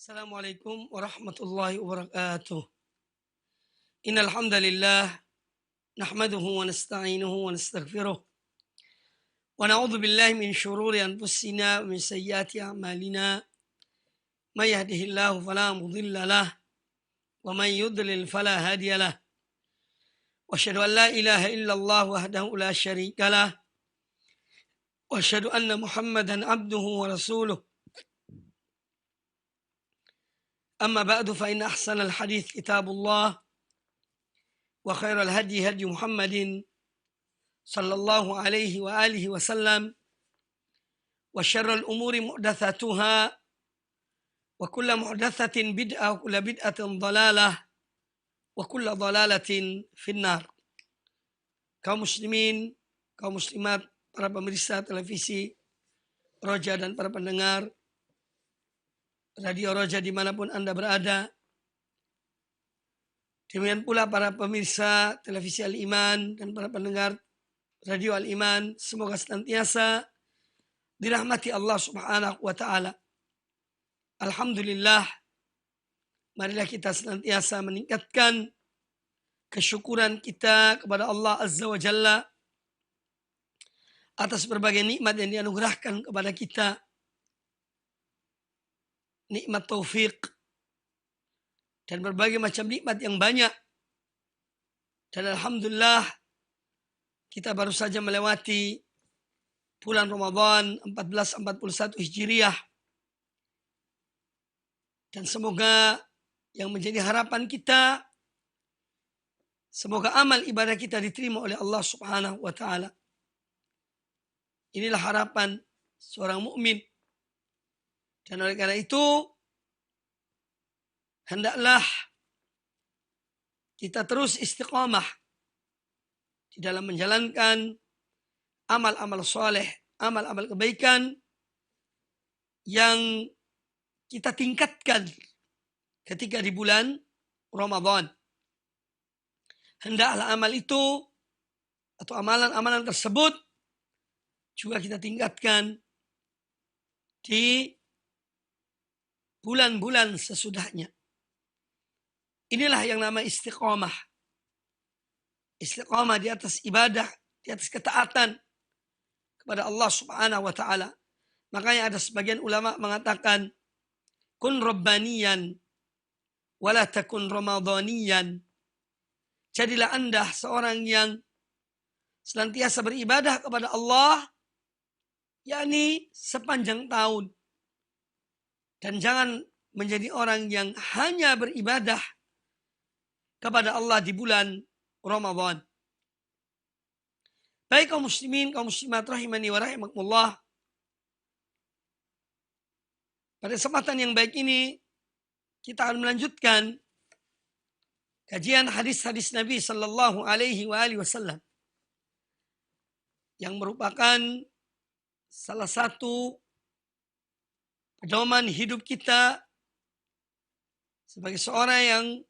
Assalamualaikum warahmatullahi wabarakatuh. Innal hamdalillah nahmaduhu wa nasta'inuhu wa nastaghfiruh wa na'udzu billahi min shururi anfusina wa min sayyiati a'malina. May yahdihillahu fala mudilla lah wa may yudlil fala hadiya lah. Wa asyhadu an la ilaha illallah wahdahu la syarika lah wa asyhadu anna Muhammadan abduhu wa rasuluh. أما بعد فإن أحسن الحديث كتاب الله وخير الهدي هدي محمد صلى الله عليه وآله وسلم وشر الأمور محدثاتها وكل محدثة بدعة وكل بدعة ضلالة وكل ضلالة في النار. Kaum muslimin, kaum muslimat, para pemirsa televisi Roja dan para pendengar Radio Roja dimanapun Anda berada. Demikian pula para pemirsa televisi Al-Iman dan para pendengar Radio Al-Iman. Semoga senantiasa dirahmati Allah subhanahu wa ta'ala. Alhamdulillah, marilah kita senantiasa meningkatkan kesyukuran kita kepada Allah Azza wa Jalla atas berbagai nikmat yang dianugerahkan kepada kita. Nikmat taufik dan berbagai macam nikmat yang banyak. Dan alhamdulillah kita baru saja melewati bulan Ramadan 1441 Hijriah. Dan semoga yang menjadi harapan kita, semoga amal ibadah kita diterima oleh Allah Subhanahu wa taala. Inilah harapan seorang mukmin. Dan oleh karena itu, hendaklah kita terus istiqamah di dalam menjalankan amal-amal soleh, amal-amal kebaikan yang kita tingkatkan ketika di bulan Ramadan. Hendaklah amal itu atau amalan-amalan tersebut juga kita tingkatkan di bulan-bulan sesudahnya. Inilah yang nama istiqamah. Istiqamah di atas ibadah, di atas ketaatan kepada Allah Subhanahu wa ta'ala. Makanya ada sebagian ulama mengatakan, kun rabbaniyan wala takun ramadhaniyan. Jadilah Anda seorang yang senantiasa beribadah kepada Allah, yakni sepanjang tahun. Dan jangan menjadi orang yang hanya beribadah kepada Allah di bulan Ramadan. Baik kaum muslimin, kaum muslimat rahimani wa rahimakumullah. Pada kesempatan yang baik ini, kita akan melanjutkan kajian hadis-hadis Nabi Sallallahu Alaihi Wasallam yang merupakan salah satu pedoman hidup kita sebagai seorang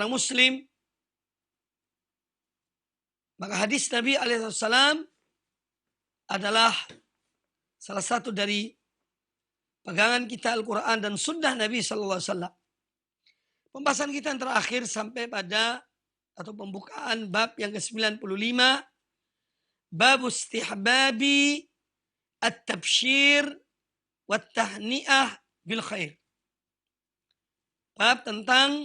muslim. Maka hadis Nabi alaihissalam adalah salah satu dari pegangan kita Al-Quran dan sunnah Nabi sallallahu alaihi wasallam. Pembahasan kita yang terakhir sampai pada atau pembukaan bab yang ke-95, bab istihbabi at-tabshir wa tahni'ah bil khair. Bab tentang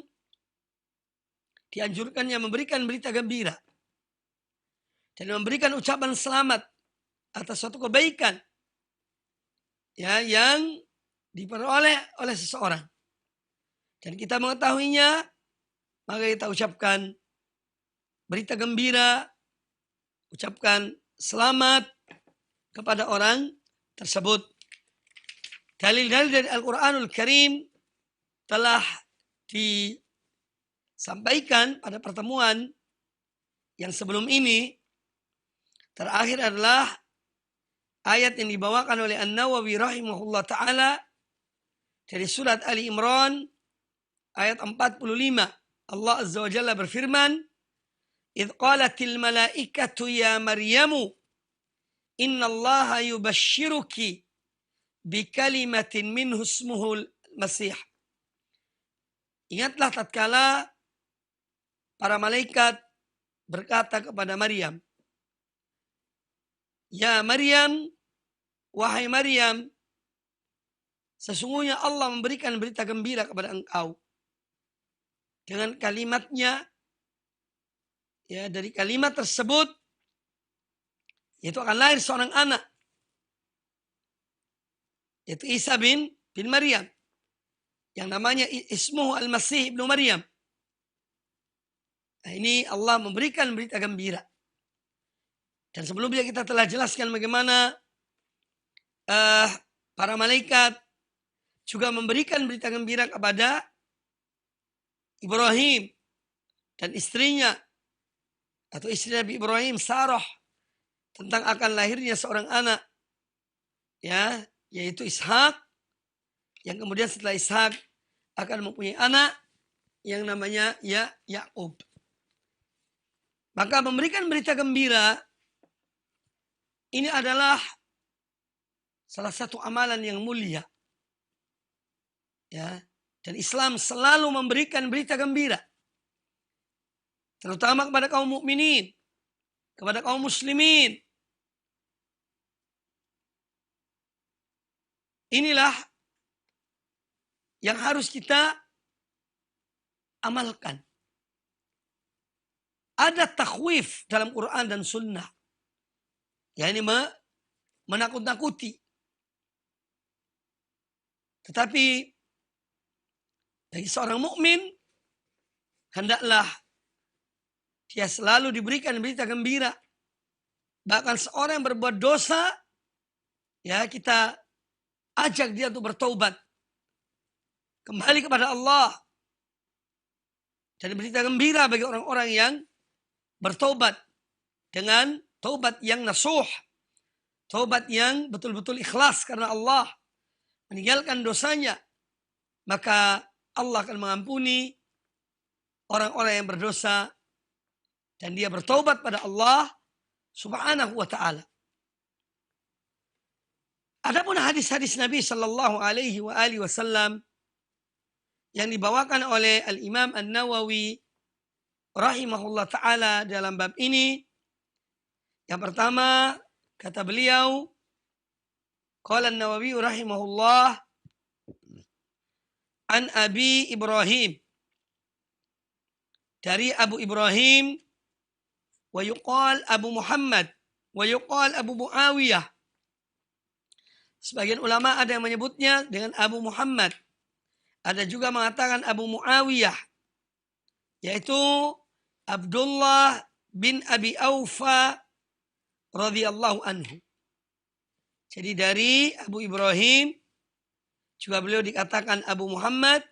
dianjurkannya memberikan berita gembira dan memberikan ucapan selamat atas suatu kebaikan ya yang diperoleh oleh seseorang. Dan kita mengetahuinya, maka kita ucapkan berita gembira, ucapkan selamat kepada orang tersebut. Dalil-dalil dari Al-Quranul Karim telah disampaikan pada pertemuan yang sebelum ini. Terakhir adalah ayat yang dibawakan oleh An-Nawawi rahimahullah ta'ala dari surat Ali Imran ayat 45. Allah Azza wa Jalla berfirman, "Idh qalatil malaikatu ya Maryamu innallaha yubashshiruki bikalimatin minhu ismuhul Masih. Ingatlah tatkala para malaikat berkata kepada Maryam, "Ya Maryam, wahai Maryam, sesungguhnya Allah memberikan berita gembira kepada engkau." Dengan kalimatnya, ya, dari kalimat tersebut, yaitu akan lahir seorang anak, yaitu Isa bin Maryam, yang namanya ismuhu al-Masih ibnu Maryam. Nah, ini Allah memberikan berita gembira. Dan sebelumnya kita telah jelaskan bagaimana para malaikat juga memberikan berita gembira kepada Ibrahim dan istrinya, atau istri Nabi Ibrahim, Sarah, tentang akan lahirnya seorang anak, ya, yaitu Ishak, yang kemudian setelah Ishak akan mempunyai anak yang namanya Yakub. Maka memberikan berita gembira ini adalah salah satu amalan yang mulia, ya. Dan Islam selalu memberikan berita gembira, terutama kepada kaum mukminin, kepada kaum muslimin. Inilah yang harus kita amalkan. Ada takhwif dalam Quran dan Sunnah, yakni menakut-nakuti. Tetapi bagi seorang mukmin, hendaklah dia selalu diberikan berita gembira. Bahkan seorang yang berbuat dosa, ya, kita ajak dia untuk bertaubat, kembali kepada Allah. Dan berita gembira bagi orang-orang yang bertaubat dengan taubat yang nasuh, taubat yang betul-betul ikhlas karena Allah, meninggalkan dosanya. Maka Allah akan mengampuni orang-orang yang berdosa dan dia bertaubat pada Allah Subhanahu wa ta'ala. Adapun hadis-hadis Nabi sallallahu alaihi wasallam yang dibawakan oleh Al-Imam An-Nawawi rahimahullah ta'ala dalam bab ini, yang pertama kata beliau, qala An-Nawawi rahimahullah an Abi Ibrahim, dari Abu Ibrahim, wa yuqal Abu Muhammad, wa yuqal Abu Muawiyah. Sebagian ulama ada yang menyebutnya dengan Abu Muhammad, ada juga mengatakan Abu Muawiyah, yaitu Abdullah bin Abi Aufa radhiyallahu anhu. Jadi dari Abu Ibrahim juga beliau dikatakan Abu Muhammad,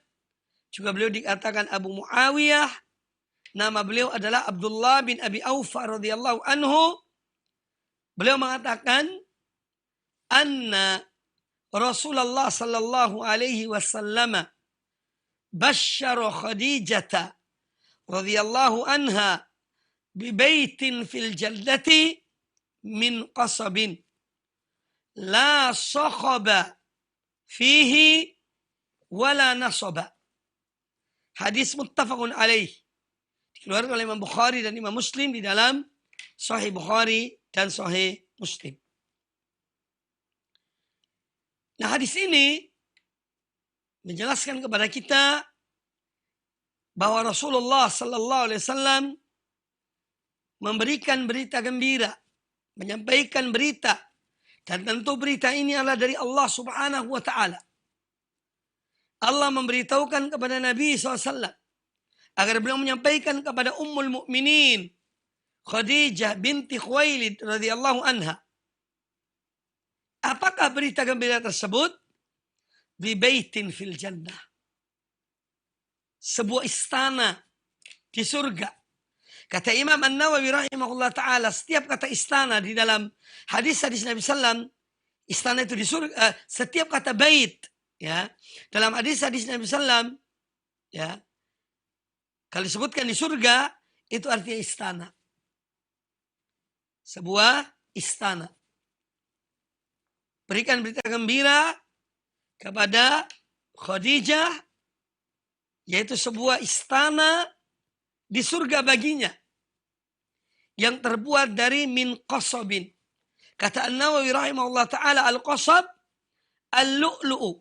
juga beliau dikatakan Abu Muawiyah. Nama beliau adalah Abdullah bin Abi Aufa radhiyallahu anhu. Beliau mengatakan anna Rasulullah sallallahu alaihi wasallam basyara Khadijah radhiyallahu anha bi baitin fil jannati min qasabin la sakhaba fihi wala nasaba. Hadis muttafaqun alaih, dikeluarkan oleh Imam Bukhari dan Imam Muslim di dalam Sahih Bukhari dan Sahih Muslim. Nah, hadis ini menjelaskan kepada kita bahwa Rasulullah sallallahu alaihi wasallam memberikan berita gembira, menyampaikan berita, dan tentu berita ini adalah dari Allah Subhanahu wa ta'ala. Allah memberitahukan kepada Nabi SAW agar beliau menyampaikan kepada Ummul Mukminin Khadijah binti Khuwailid radhiyallahu anha. Apakah berita gembira tersebut? Bi baitin fil jannah, sebuah istana di surga. Kata Imam An-Nawawi rahimahullah ta'ala, setiap kata istana di dalam hadis-hadis Nabi SAW, istana itu di surga. Setiap kata bait, ya, dalam hadis-hadis Nabi SAW, ya, kalau disebutkan di surga, itu artinya istana. Sebuah istana. berikan berita gembira kepada Khadijah, yaitu sebuah istana di surga baginya yang terbuat dari min qasabin. Kata An-Nawawi rahimahullah ta'ala, al-qasab al-lu'lu'u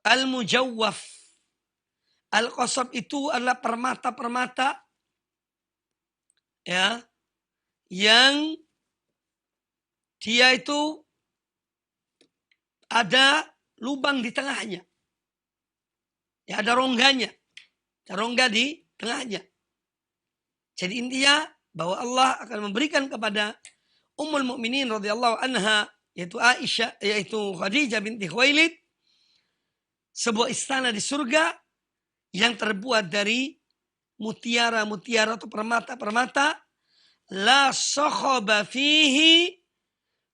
al-mujawwaf. Al-qasab itu adalah permata-permata ya, yang dia itu ada lubang di tengahnya. Ya, ada rongganya. Ada rongga di tengahnya. Jadi intinya bahwa Allah akan memberikan kepada Ummul Mukminin radhiyallahu anha, yaitu Aisyah, yaitu Khadijah binti Khuwailid, sebuah istana di surga yang terbuat dari mutiara-mutiara atau permata-permata, la sakhaba fihi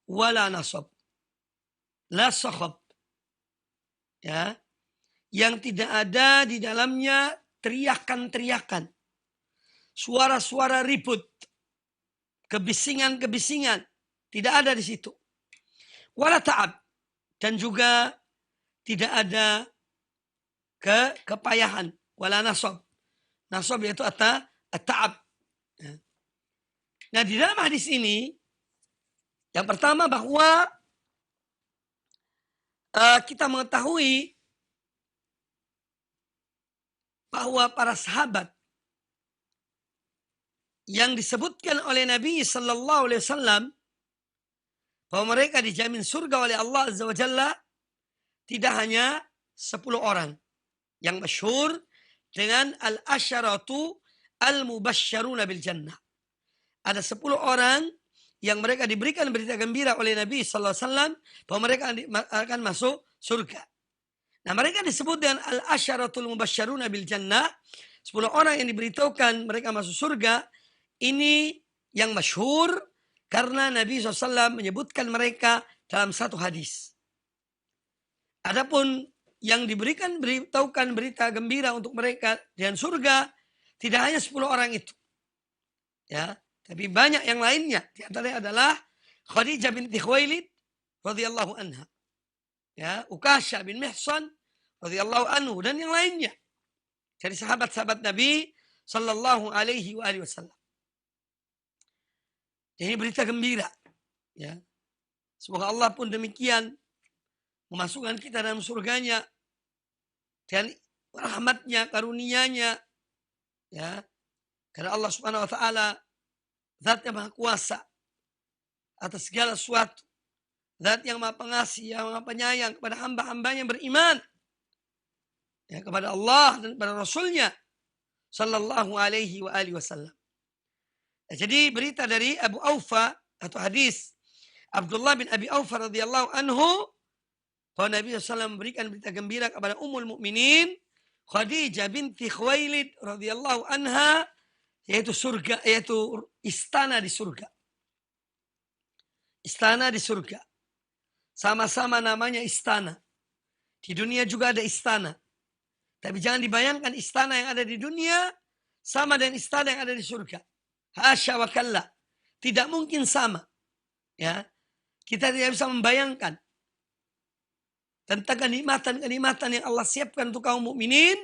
wala nasab. La sakhab. Ya, yang tidak ada di dalamnya teriakan-teriakan, suara-suara ribut, kebisingan-kebisingan, tidak ada di situ. Wala ta'ab, dan juga tidak ada kepayahan. Wala nasab. Nasab yaitu at-ta'ab. Nah, di dalam hadis ini, yang pertama bahwa kita mengetahui bahwa para sahabat yang disebutkan oleh Nabi Sallallahu Alaihi Wasallam bahwa mereka dijamin surga oleh Allah Azza wa Jalla, tidak hanya 10 orang yang masyhur dengan al-asyaratu al-mubasysyaruna bil jannah. Ada 10 orang yang mereka diberikan berita gembira oleh Nabi Sallallahu Alaihi Wasallam bahwa mereka akan masuk surga. Nah, mereka disebut dengan al-asyaratul mubasysyaruna bil jannah. 10 orang yang diberitahukan mereka masuk surga. Ini yang masyhur karena Nabi SAW menyebutkan mereka dalam satu hadis. Adapun yang beritahukan berita gembira untuk mereka dengan surga, tidak hanya 10 orang itu. Ya, tapi banyak yang lainnya. Di antaranya adalah Khadijah binti Khuwailid radhiyallahu anha. Ya, Ukasha bin Mihsan radhiyallahu anhu, dan yang lainnya dari sahabat-sahabat Nabi sallallahu alaihi wasallam. Ini berita gembira, ya. Semoga Allah pun demikian memasukkan kita dalam surganya dan rahmatnya, karunia-Nya, ya. Karena Allah Subhanahu wa taala zat yang maha kuasa atas segala sesuatu. Zat yang maha pengasih, yang maha penyayang kepada hamba-hambanya yang beriman, ya, kepada Allah dan kepada Rasulnya sallallahu alaihi wasallam. Ya, jadi berita dari Abu Aufa atau hadis Abdullah bin Abi Aufa radhiyallahu anhu bahwa Nabi SAW memberikan berita gembira kepada Ummul Mukminin Khadijah binti Khuwailid radhiyallahu anha, yaitu surga, yaitu istana di surga. Istana di surga. Sama-sama namanya istana. Di dunia juga ada istana. Tapi jangan dibayangkan istana yang ada di dunia sama dengan istana yang ada di surga. Hasya wa kalla. Tidak mungkin sama. Ya. Kita tidak bisa membayangkan tentang kenikmatan-kenikmatan yang Allah siapkan untuk kaum mukminin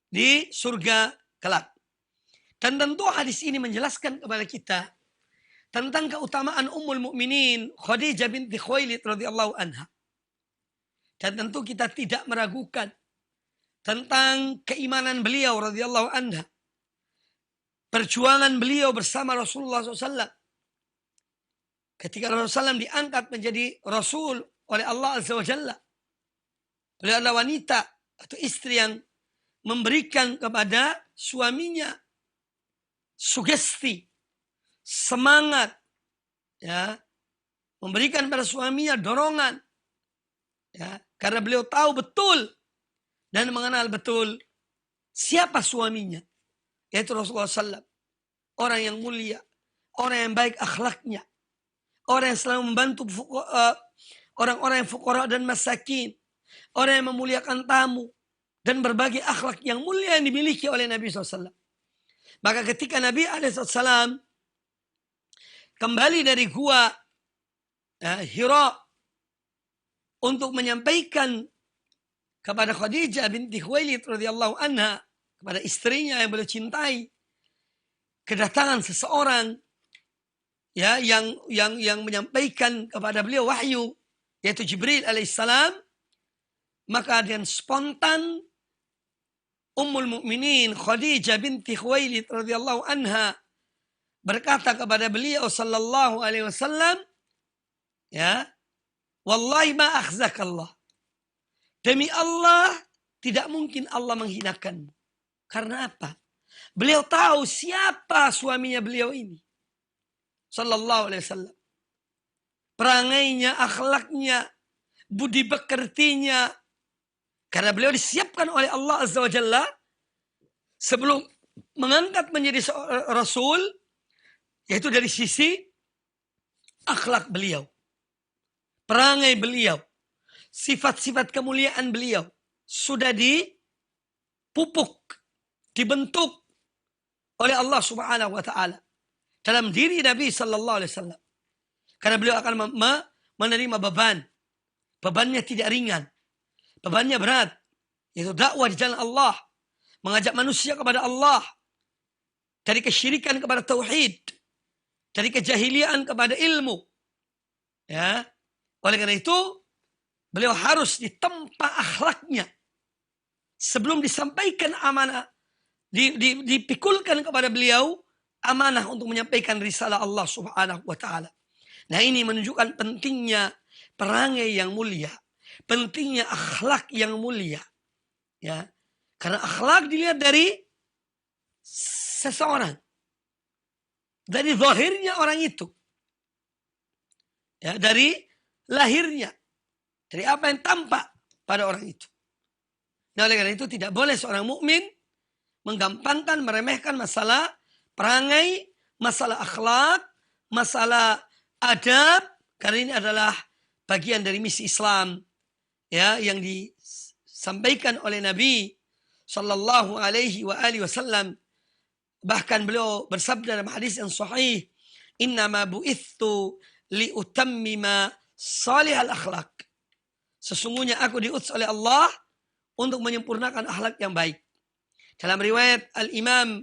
di surga kelak. Dan tentu hadis ini menjelaskan kepada kita tentang keutamaan Ummul Mukminin Khadijah binti Khuwailid radhiyallahu anha. Dan tentu kita tidak meragukan tentang keimanan beliau radhiyallahu anha. Perjuangan beliau bersama Rasulullah SAW. Ketika Rasulullah SAW diangkat menjadi Rasul oleh Allah Azza wa Jalla. Beliau adalah wanita atau istri yang memberikan kepada suaminya sugesti, semangat, ya, memberikan pada suaminya dorongan, ya, karena beliau tahu betul dan mengenal betul siapa suaminya, yaitu Rasulullah SAW. Orang yang mulia, orang yang baik akhlaknya, orang yang selalu membantu orang-orang yang fuqara dan masakin, orang yang memuliakan tamu, dan berbagai akhlak yang mulia yang dimiliki oleh Nabi SAW. Maka ketika Nabi SAW kembali dari gua Hira untuk menyampaikan kepada Khadijah binti Khuwailid radhiyallahu anha, kepada istrinya yang beliau cintai, kedatangan seseorang ya yang menyampaikan kepada beliau wahyu, yaitu Jibril alaihissalam, maka dengan spontan Ummul Mukminin Khadijah binti Khuwailid radhiyallahu anha berkata kepada beliau sallallahu alaihi wasallam, ya, wallahi ma akhzakallah. Demi Allah, tidak mungkin Allah menghinakanmu. Karena apa? Beliau tahu siapa suaminya beliau ini. Sallallahu alaihi wasallam. Perangainya, akhlaknya, budi pekertinya. Karena beliau disiapkan oleh Allah Azza wa Jalla sebelum mengangkat menjadi Rasul, yaitu dari sisi akhlak beliau, perangai beliau, sifat-sifat kemuliaan beliau sudah dipupuk, dibentuk oleh Allah Subhanahu wa taala dalam diri Nabi sallallahu alaihi wasallam. Karena beliau akan menerima beban. Bebannya tidak ringan. Bebannya berat. Yaitu dakwah di jalan Allah, mengajak manusia kepada Allah dari kesyirikan kepada tauhid, dari kejahiliaan kepada ilmu. Ya. Oleh karena itu, beliau harus ditempa akhlaknya sebelum disampaikan amanah, dipikulkan kepada beliau amanah untuk menyampaikan risalah Allah Subhanahu wa taala. Nah, ini menunjukkan pentingnya perangai yang mulia, pentingnya akhlak yang mulia. Ya. Karena akhlak dilihat dari seseorang, dari zahirnya orang itu. Ya, dari lahirnya, dari apa yang tampak pada orang itu. Nah, oleh karena itu tidak boleh seorang mukmin menggampangkan, meremehkan masalah perangai, masalah akhlak, masalah adab, karena ini adalah bagian dari misi Islam, ya, yang disampaikan oleh Nabi sallallahu alaihi wasallam. Bahkan beliau bersabda dalam hadis yang sahih, "Innama bu'ithu liutammima salihal akhlak." Sesungguhnya aku diutus oleh Allah untuk menyempurnakan akhlak yang baik. Dalam riwayat Al-Imam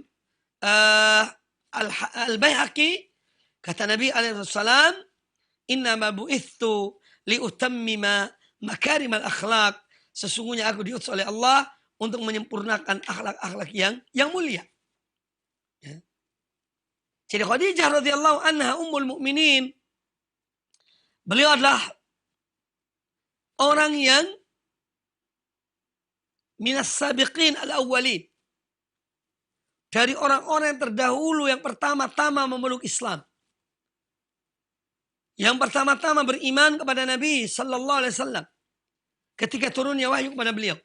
Al-Baihaqi, kata Nabi alaihissalam, "Innama bu'ithu liutammima makarimal akhlak." Sesungguhnya aku diutus oleh Allah untuk menyempurnakan akhlak-akhlak yang mulia. Ya. Jadi Khadijah radhiyallahu anha ummul mukminin, beliau adalah orang yang minas sabiqin al-awwalin, dari orang-orang yang terdahulu yang pertama-tama memeluk Islam, yang pertama-tama beriman kepada Nabi sallallahu alaihi wasallam ketika turunnya wahyu kepada beliau.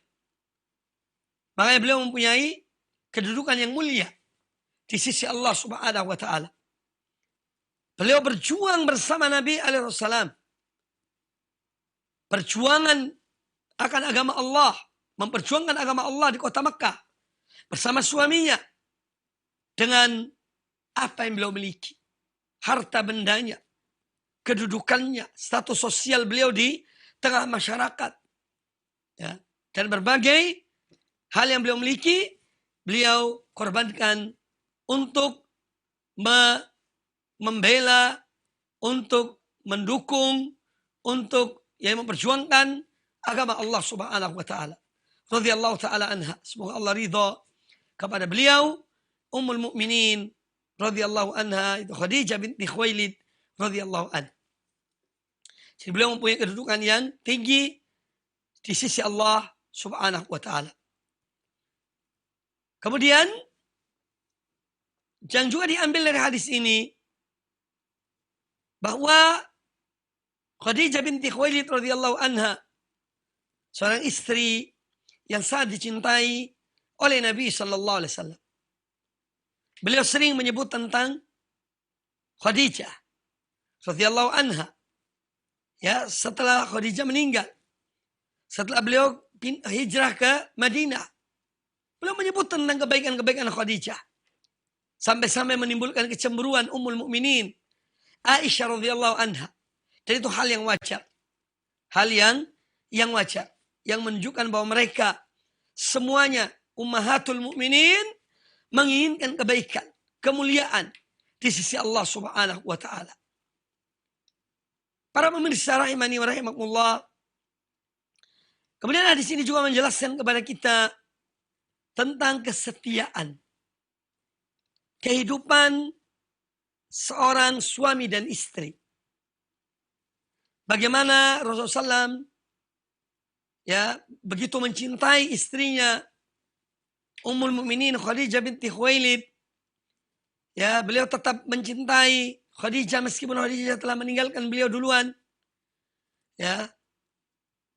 Makanya beliau mempunyai kedudukan yang mulia di sisi Allah Subhanahu wa taala. Beliau berjuang bersama Nabi alaihi wasallam. Perjuangan akan agama Allah, memperjuangkan agama Allah di kota Mekah bersama suaminya dengan apa yang beliau miliki, harta bendanya, kedudukannya, status sosial beliau di tengah masyarakat, ya, dan berbagai hal yang beliau miliki, beliau korbankan untuk membela, untuk mendukung, untuk memperjuangkan agama Allah Subhanahu wa taala. Radhiyallahu taala anha. Semoga Allah ridha kepada beliau, Ummul Mukminin radhiyallahu anha, itu Khadijah binti Khuwailid radhiyallahu anha. Jadi beliau mempunyai kedudukan yang tinggi di sisi Allah Subhanahu wa taala. Kemudian yang juga diambil dari hadis ini bahwa Khadijah binti Khuwailid radhiyallahu anha, seorang istri yang sangat dicintai oleh Nabi sallallahu alaihi wasallam. Beliau sering menyebut tentang Khadijah radhiyallahu anha. Ya, setelah Khadijah meninggal, setelah beliau hijrah ke Madinah, beliau menyebut tentang kebaikan-kebaikan Khadijah. Sampai-sampai menimbulkan kecemburuan Ummul Mukminin Aisyah radhiyallahu anha. Dan itu hal yang wajar. Hal yang yang wajar, yang menunjukkan bahwa mereka semuanya ummahatul mukminin menginginkan kebaikan, kemuliaan di sisi Allah Subhanahu wa taala. Para pemirsa rahimani wa rahimakumullah, kemudian hadis ini juga menjelaskan kepada kita tentang kesetiaan. Kehidupan seorang suami dan istri. Bagaimana Rasulullah SAW begitu mencintai istrinya Ummul Mukminin Khadijah binti Khuwailid. Beliau tetap mencintai Khadijah meskipun Khadijah telah meninggalkan beliau duluan.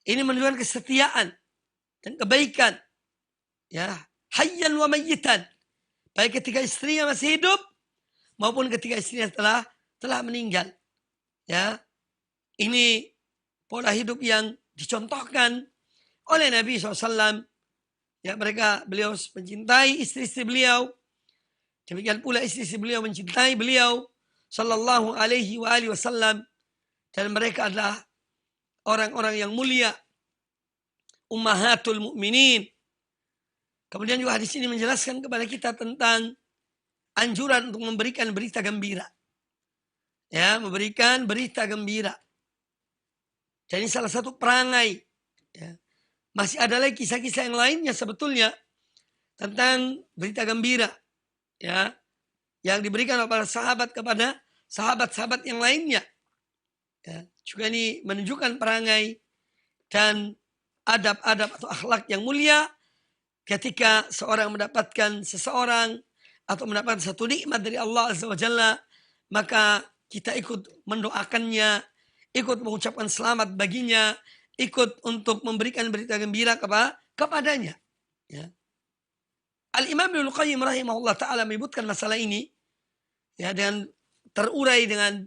Ini menunjukkan kesetiaan dan kebaikan. Hayyan wa mayyitan. Baik ketika istrinya masih hidup maupun ketika istrinya telah meninggal. Ini pola hidup yang dicontohkan oleh Nabi SAW. Beliau mencintai istri-istri beliau. Demikian pula istri-istri beliau mencintai beliau sallallahu alaihi wasallam, dan mereka adalah orang-orang yang mulia, ummahatul mukminin. Kemudian juga hadis ini menjelaskan kepada kita tentang anjuran untuk memberikan berita gembira. Memberikan berita gembira. Dan ini salah satu perangai. Masih ada lagi kisah-kisah yang lainnya sebetulnya tentang berita gembira. Yang diberikan oleh para sahabat kepada sahabat-sahabat yang lainnya. Juga ini menunjukkan perangai dan adab-adab atau akhlak yang mulia. Ketika seorang mendapatkan seseorang atau mendapatkan satu nikmat dari Allah Azza wa Jalla, maka kita ikut mendoakannya, ikut mengucapkan selamat baginya, ikut untuk memberikan berita gembira kepadanya. Al-Imam Ibnu Qayyim rahimahullah ta'ala menyebutkan masalah ini dengan terurai dengan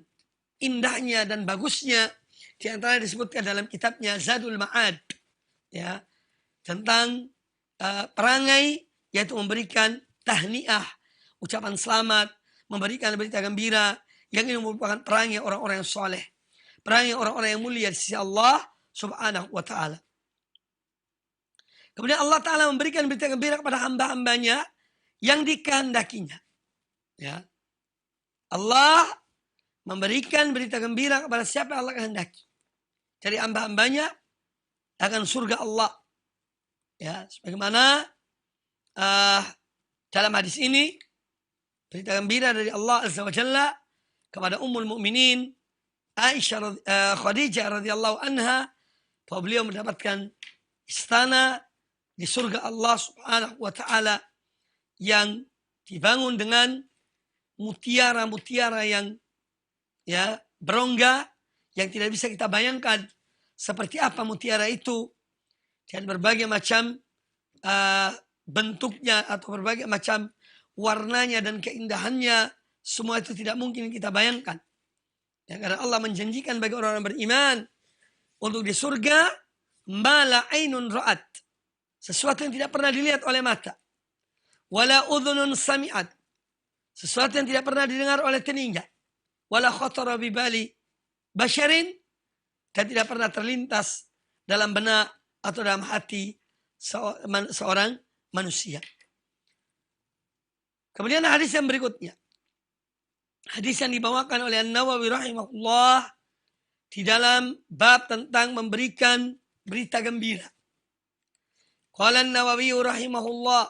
indahnya dan bagusnya. Di antara disebutkan dalam kitabnya Zadul Ma'ad tentang perangai, yaitu memberikan tahniah, ucapan selamat, memberikan berita gembira, yang ini merupakan perangai orang-orang yang soleh, perangai orang-orang yang mulia di sisi Allah Subhanahu wa ta'ala. Kemudian Allah Ta'ala memberikan berita gembira kepada hamba-hambanya yang dikehendakinya. Allah memberikan berita gembira kepada siapa Allah kehendaki dari hamba-hambanya akan surga Allah. Sebagaimana dalam hadis ini berita gembira dari Allah Azza wa Jalla kepada Ummul Mukminin Aisyah Khadijah radhiyallahu anha, bahwa beliau mendapatkan istana di surga Allah Subhanahu wa taala yang dibangun dengan mutiara-mutiara yang berongga, yang tidak bisa kita bayangkan seperti apa mutiara itu, dan berbagai macam bentuknya atau berbagai macam warnanya dan keindahannya, semua itu tidak mungkin kita bayangkan. Karena Allah menjanjikan bagi orang-orang beriman untuk di surga mala ainun ra'at, sesuatu yang tidak pernah dilihat oleh mata, wala udhunun sami'at, sesuatu yang tidak pernah didengar oleh telinga, wala khatara bi bali basyarin, dan tidak pernah terlintas dalam benak atau dalam hati seorang manusia. Kemudian hadis yang berikutnya, hadis yang dibawakan oleh An-Nawawi rahimahullah di dalam bab tentang memberikan berita gembira. Qala An-Nawawi rahimahullah,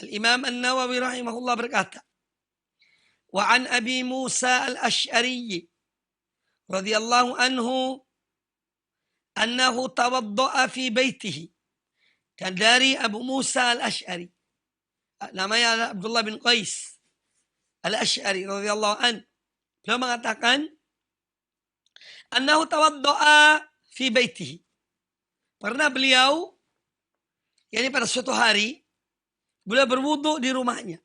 Al-Imam An-Nawawi rahimahullah berkata, wa an Abi Musa Al-Asy'ari radhiyallahu anhu annahu tawadda'a fi baitihi, dan dari Abu Musa Al-Asy'ari, namanya Abdullah bin Qais Al-Asy'ari radhiyallahu an, beliau mengatakan annahu tawadda'a fi baitihi, pernah beliau pada suatu hari beliau berwudu di rumahnya.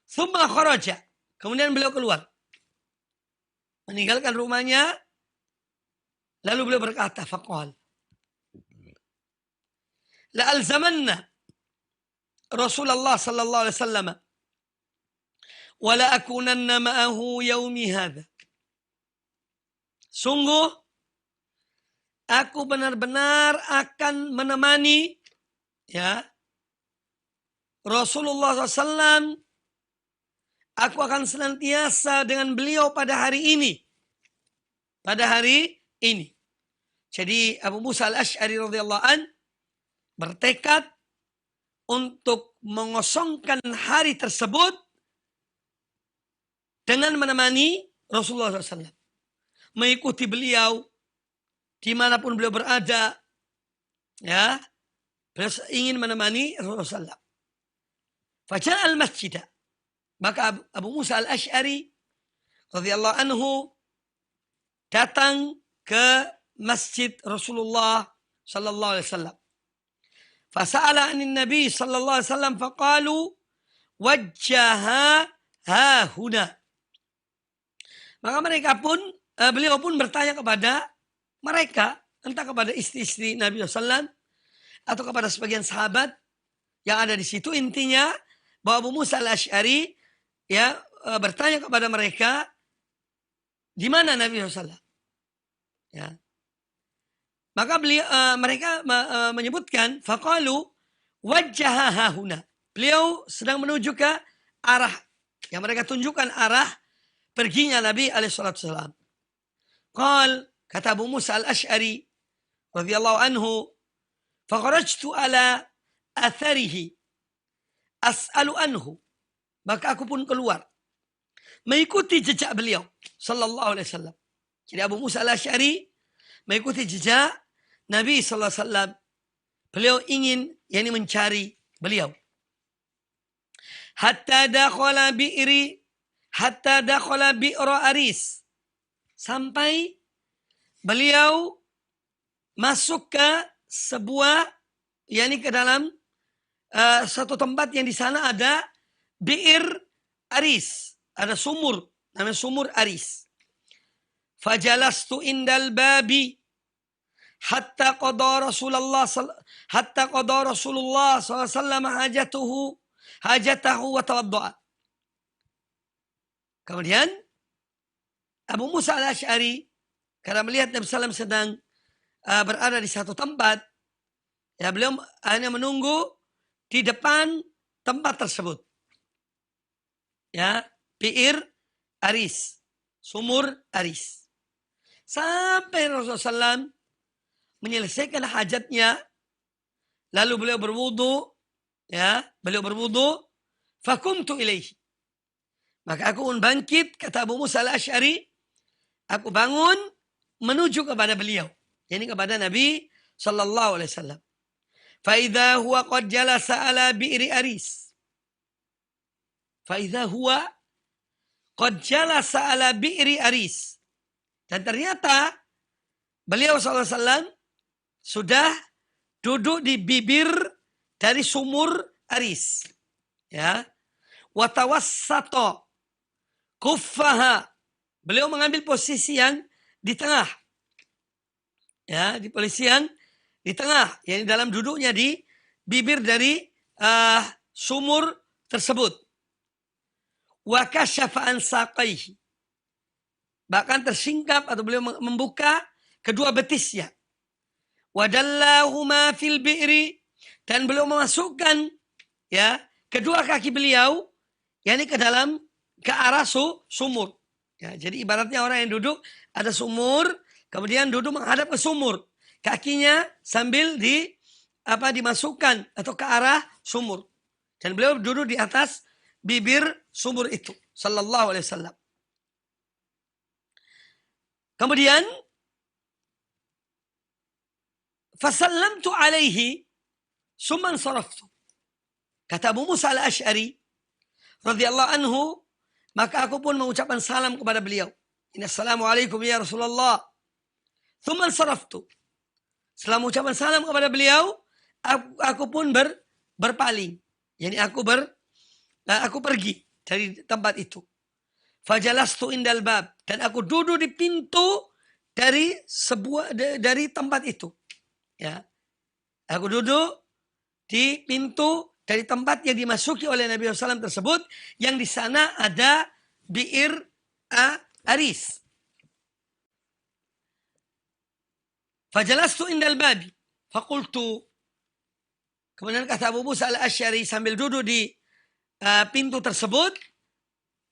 Tsumma kharaja, kemudian beliau keluar meninggalkan rumahnya, lalu beliau berkata, faqal la alzamanna Rasulullah sallallahu alaihi wasallam wa la akunanna ma'ahu yaumi hadha. Sungguh Aku benar-benar akan menemani ya Rasulullah SAW. Aku akan senantiasa dengan beliau pada hari ini. Pada hari ini. Jadi Abu Musa al-Ash'ari radhiyallahu an bertekad untuk mengosongkan hari tersebut dengan menemani Rasulullah SAW. Mengikuti beliau dimanapun beliau berada. Ya, beliau ingin menemani Rasulullah SAW. Fajar al-masjid. Maka Abu Musa al-Ash'ari radhiyallahu anhu datang ke masjid Rasulullah sallallahu alaihi wasallam. Fasa'ala 'anil Nabi sallallahu alaihi wasallam faqalu wajjaha ha huna. Maka beliau pun bertanya kepada mereka, entah kepada istri-istri Nabi SAW atau kepada sebagian sahabat yang ada di situ. Intinya bahwa Abu Musa al-Ash'ari ya bertanya kepada mereka, di mana Nabi SAW? Ya. Maka mereka menyebutkan faqalu wajjaha hahuna. Beliau sedang menuju ke arah yang mereka tunjukkan arah perginya Nabi alaihi salatu wasallam. Kata Abu Musa al-Ash'ari radhiyallahu anhu, faqarajtu ala atharihi as'alu anhu. Maka aku pun keluar mengikuti jejak beliau sallallahu alaihi wasallam. Jadi Abu Musa al-Ash'ari mengikuti jejak Nabi sallallahu alaihi wasallam. Beliau ingin mencari beliau. Hatta dakhala bi'ra Aris. Sampai beliau masuk ke sebuah ke dalam satu tempat yang di sana ada bi'ir Aris, ada sumur, namanya sumur Aris. Fajalastu indal babi hatta qada Rasulullah sallallahu alaihi wasallam hajatahu wa tawaddaa. Kemudian Abu Musa al-Ash'ari karena melihat Nabi SAW sedang berada di satu tempat, ya beliau hanya menunggu di depan tempat tersebut. Ya, bi'ir Aris, sumur Aris. Sampai Rasulullah SAW menyelesaikan hajatnya, lalu beliau berwudu, fakumtu ilaihi. Maka aku pun bangkit, kata Abu Musa al-Ash'ari, aku bangun menuju kepada beliau, kepada Nabi sallallahu alaihi wasallam. Fa idza huwa qad jalasa ala bi'ri Aris. Dan ternyata beliau sallallahu alaihi wasallam sudah duduk di bibir dari sumur Aris. Ya. Wa tawassata kuffaha. Beliau mengambil posisi yang di tengah. Ya, di posisi yang di tengah, yang dalam duduknya di bibir dari sumur tersebut. Wa kasyafa an saqaihi. Bahkan tersingkap atau beliau membuka kedua betisnya. Wa dallahuma fil bi'ri, dan beliau memasukkan kedua kaki beliau ke arah sumur. Ya, jadi ibaratnya orang yang duduk ada sumur, kemudian duduk menghadap ke sumur. Kakinya sambil dimasukkan atau ke arah sumur. Dan beliau duduk di atas bibir sumur itu. Sallallahu alaihi wasallam. Kemudian fasallamtu alaihi summan saraftu. Kata Abu Musa al-Ash'ari radhiyallahu anhu, maka aku pun mengucapkan salam kepada beliau. Assalamualaikum ya Rasulullah. Summan saraftu. Setelah mengucapkan salam kepada beliau, aku pun berpaling. Yani aku pergi dari tempat itu. Fajalastu indal bab, dan aku duduk di pintu dari tempat itu. Ya. Aku duduk di pintu dari tempat yang dimasuki oleh Nabi SAW tersebut, yang di sana ada bi'ir Aris. Fajalastu indal babi. Fakultu. Kemudian kata Abu Musa al-Asy'ari sambil duduk di pintu tersebut,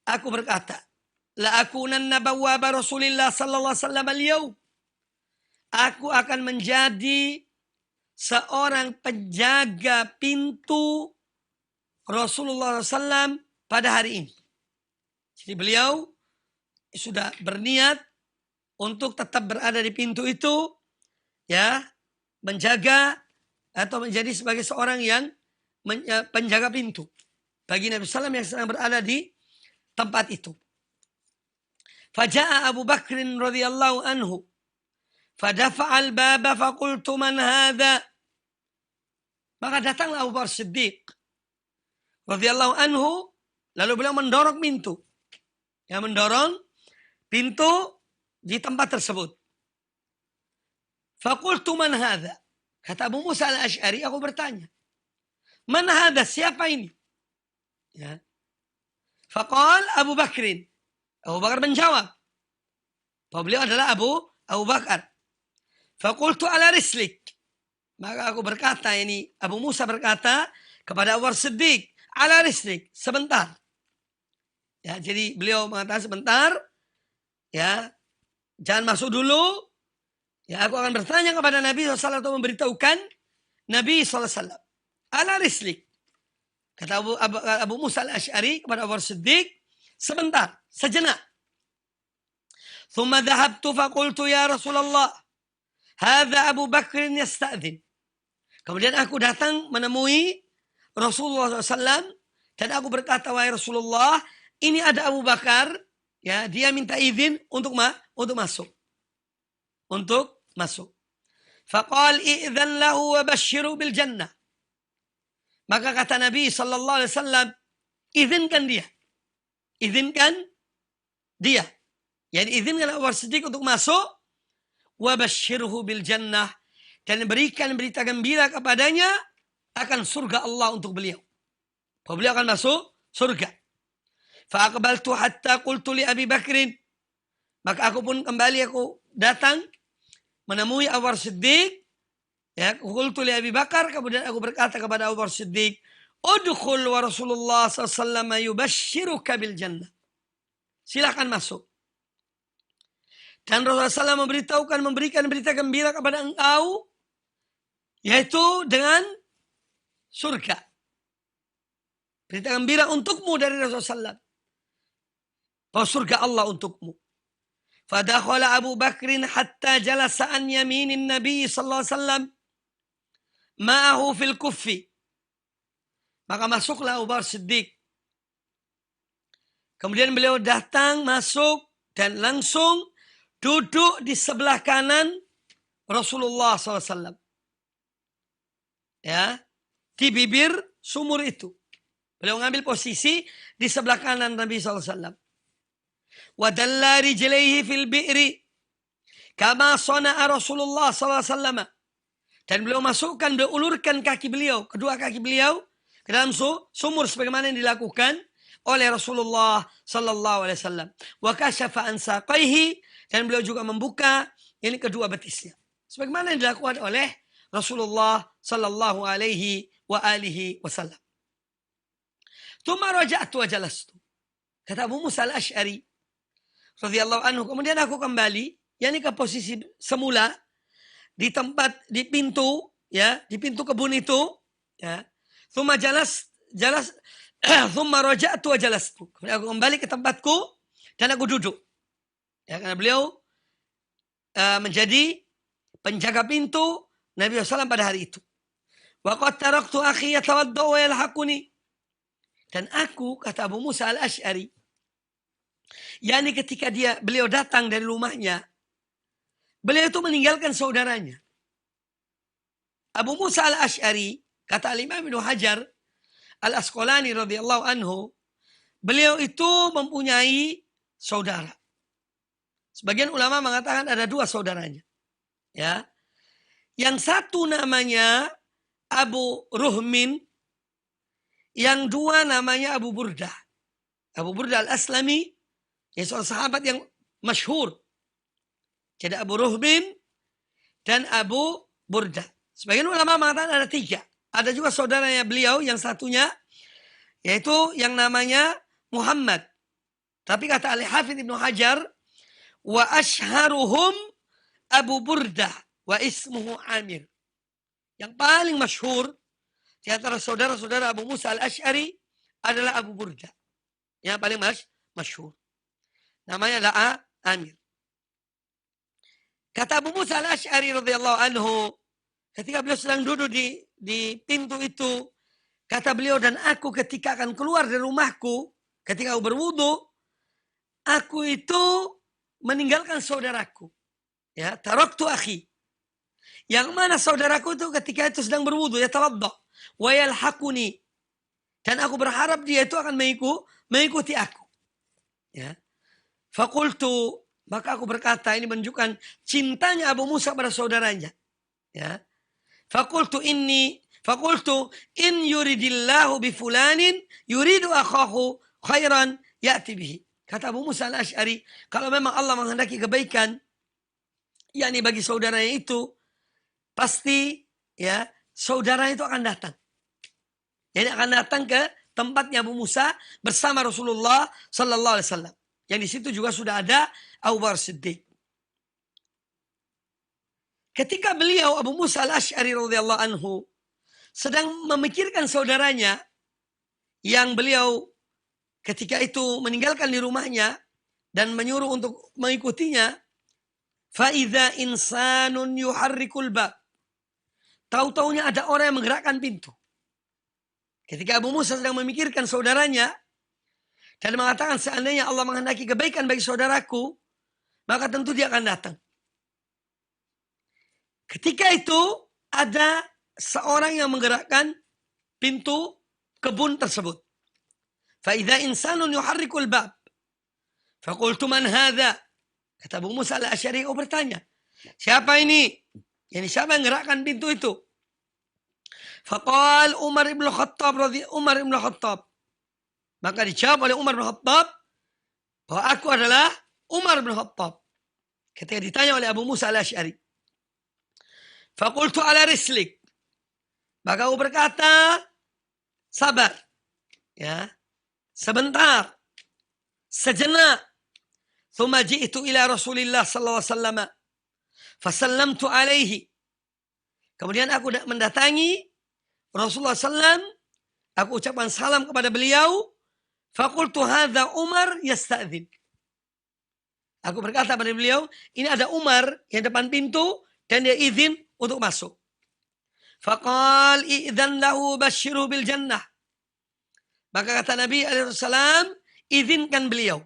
aku berkata, la akunanna bawwaba Rasulillah sallallahu alaihi wasallam al-yaum. Aku akan menjadi seorang penjaga pintu Rasulullah SAW pada hari ini. Jadi beliau sudah berniat untuk tetap berada di pintu itu, ya, menjaga atau menjadi sebagai seorang yang penjaga pintu bagi Nabi SAW yang sedang berada di tempat itu. Faja'a Abu Bakrin radhiyallahu anhu fadafa'al baba faqultu man hadha. Maka datanglah Abu Bakar Siddiq radhiyallahu anhu, lalu beliau mendorong pintu. Ya, mendorong pintu di tempat tersebut. Faqultu man hadha. Kata Abu Musa al-Asy'ari, aku bertanya, man hadha, siapa ini? Ya. Faqal Abu Bakrin. Abu Bakar menjawab bahwa beliau adalah Abu Bakar. Faqultu ala rislik. Maka aku berkata, ini Abu Musa berkata kepada Abu Bakar Siddiq, ala rislik, sebentar. Ya, jadi beliau mengatakan sebentar, ya, jangan masuk dulu. Ya, aku akan bertanya kepada Nabi SAW atau memberitahukan Nabi SAW. Ala rislik. Kata Abu Musa al-Asy'ari kepada Abu Bakar Siddiq, sebentar, sejenak. Thumma dhahabtu faqultu ya Rasulullah, hadha Abu Bakrin yasta'dhin. Kemudian aku datang menemui Rasulullah SAW dan aku berkata, wahai Rasulullah, ini ada Abu Bakar, ya, dia minta izin untuk masuk. Untuk masuk. Faqal i'dzan lahu wa basyiru bil jannah. Maka kata Nabi sallallahu alaihi wasallam, izinkan dia. Izinkan dia. Yani izinkan Abu Bakar Siddiq untuk masuk, wa basyirhu bil jannah, dan berikan berita gembira kepadanya akan surga Allah untuk beliau. Bahwa beliau akan masuk surga. Fa aqbaltu hatta qultu li Abi Bakrin. Maka aku pun kembali, aku datang menemui Abu Bakar Siddiq. Ya, qultu li Abi Bakar, kemudian aku berkata kepada Abu Bakar Siddiq, udkhul wa Rasulullah sallallahu alaihi yubashshiruka bil jannah. Silakan masuk. Dan Rasulullah SAW memberikan berita gembira kepada engkau, yaitu dengan surga. Berita gembira untukmu dari Rasulullah SAW. Bahwa surga Allah untukmu. Fadakhala Abu Bakrin hatta jalasa an yaminin Nabi sallallahu alaihi wasallam ma'ahu fil kuffi. Maka masuklah Abu Bakar Siddiq. Kemudian beliau datang, masuk, dan langsung duduk di sebelah kanan Rasulullah SAW. Ya, di bibir sumur itu. Beliau mengambil posisi di sebelah kanan Nabi SAW. Wa dalla rijlaihi fil bi'ri kama sana'a Rasulullah SAW. Dan beliau masukkan, beliau ulurkan kaki beliau, kedua kaki beliau ke dalam sumur sebagaimana yang dilakukan oleh Rasulullah sallallahu alaihi wasallam. Wa kashafa an saqaihi, dan beliau juga membuka ini kedua betisnya. Sebagaimana yang dilakukan oleh Rasulullah sallallahu alaihi wa alihi wasallam. Tsumma raja'tu wa jalastu. Kata Abu Musa al-Asy'ari radhiyallahu anhu, kemudian aku kembali, yakni ke posisi semula di tempat, di pintu, ya, di pintu kebun itu, ya. Tsumma jalas Thumma raja'tu wa jalastu. Kemudian aku kembali ke tempatku dan aku duduk. Ya, karena beliau menjadi penjaga pintu Nabi SAW pada hari itu. Wa qad taraktu akhi yatawaddau wa yalhaquni. Dan aku, kata Abu Musa al-Asy'ari, yakni ketika beliau datang dari rumahnya, beliau itu meninggalkan saudaranya. Abu Musa al-Asy'ari, kata Imam Ibnu Hajar Al-Asqalani radhiyallahu anhu, beliau itu mempunyai saudara. Sebagian ulama mengatakan ada dua saudaranya. Ya. Yang satu namanya Abu Ruhmin, yang dua namanya Abu Burdah. Abu Burdah Al-Aslami, yang seorang sahabat yang masyhur. Jadi Abu Ruhmin dan Abu Burdah. Sebagian ulama mengatakan ada 3. Ada juga saudaranya beliau yang satunya, yaitu yang namanya Muhammad. Tapi kata Al-Hafidz Ibnu Hajar, wa ashharuhum Abu Burdah wa ismuhu Amir. Yang paling masyhur di antara saudara-saudara Abu Musa al-Asy'ari adalah Abu Burdah. Yang paling masyhur. Namanya adalah Amir. Kata Abu Musa al-Asy'ari radhiyallahu anhu, ketika beliau sedang duduk di pintu itu, kata beliau, dan aku ketika akan keluar dari rumahku, ketika aku berwudu, aku itu meninggalkan saudaraku. Ya, taraktu akhi. Yang mana saudaraku itu ketika itu sedang berwudu, ya tawadda, wa yalhaquni. Dan aku berharap dia itu akan mengikuti aku. Ya. Fakultu, maka aku berkata, ini menunjukkan cintanya Abu Musa pada saudaranya. Ya. Fakultu in yuridillahu bifulanin yuridu akhahu khairan ya'ti bihi. Kata Abu Musa al-Asy'ari, kalau memang Allah menghendaki kebaikan, yakni bagi saudaranya itu, pasti ya saudara itu akan datang. Jadi akan datang ke tempatnya Abu Musa bersama Rasulullah sallallahu alaihi wasallam. Yang di situ juga sudah ada Abu Bakar Siddiq. Ketika beliau Abu Musa al-Asy'ari radhiyallahu anhu sedang memikirkan saudaranya yang beliau ketika itu meninggalkan di rumahnya dan menyuruh untuk mengikutinya, fa idza insanun yuharrikul bab. Tahu-taunya ada orang yang menggerakkan pintu. Ketika Abu Musa sedang memikirkan saudaranya dan mengatakan, seandainya Allah menghendaki kebaikan bagi saudaraku, maka tentu dia akan datang. Ketika itu ada seorang yang menggerakkan pintu kebun tersebut. Fa idza insanun yuharrikul bab. Faqultu man hadza? Kata Abu Musa al-Asy'ari, oh bertanya, siapa ini? Yani siapa yang menggerakkan pintu itu? Faqal Umar ibn Khattab. Maka dijawab oleh Umar bin Khattab bahwa aku adalah Umar bin Khattab. Ketika ditanya oleh Abu Musa al-Asy'ari. Faqultu ala rislik. Maka aku berkata, sabar. Ya. Sebentar. Sejenak. Thumma ji'tu ila Rasulillah sallallahu alaihi wasallam. Fasallamtu alaihi. Kemudian aku mendatangi Rasulullah sallam. Aku ucapkan salam kepada beliau. Fakultu hadza Umar yasta'dzin. Aku berkata pada beliau, ini ada Umar yang depan pintu dan dia izin untuk masuk. Faqal idzan lahu basyiru bil jannah. Maka kata Nabi alaihissalam, izinkan beliau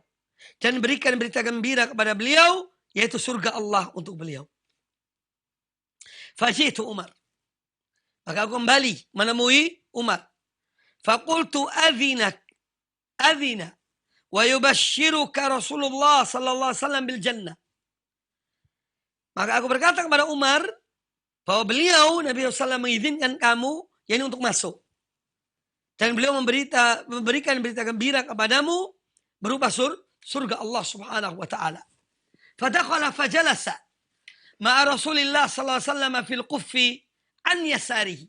dan berikan berita gembira kepada beliau, yaitu surga Allah untuk beliau. Fajitu Umar. Maka aku kembali menemui Umar. Faqultu adina wa yubashshiruka Rasulullah sallallahu alaihi wasallam bil jannah. Maka aku berkata kepada Umar bahwa beliau Nabi SAW mengizinkan kamu yakni untuk masuk. Dan beliau memberikan berita gembira kepadamu berupa surga Allah Subhanahu wa taala. Fadakhala fajalasa ma'a Rasulillah sallallahu alaihi wasallam fil quffi an yasarihi.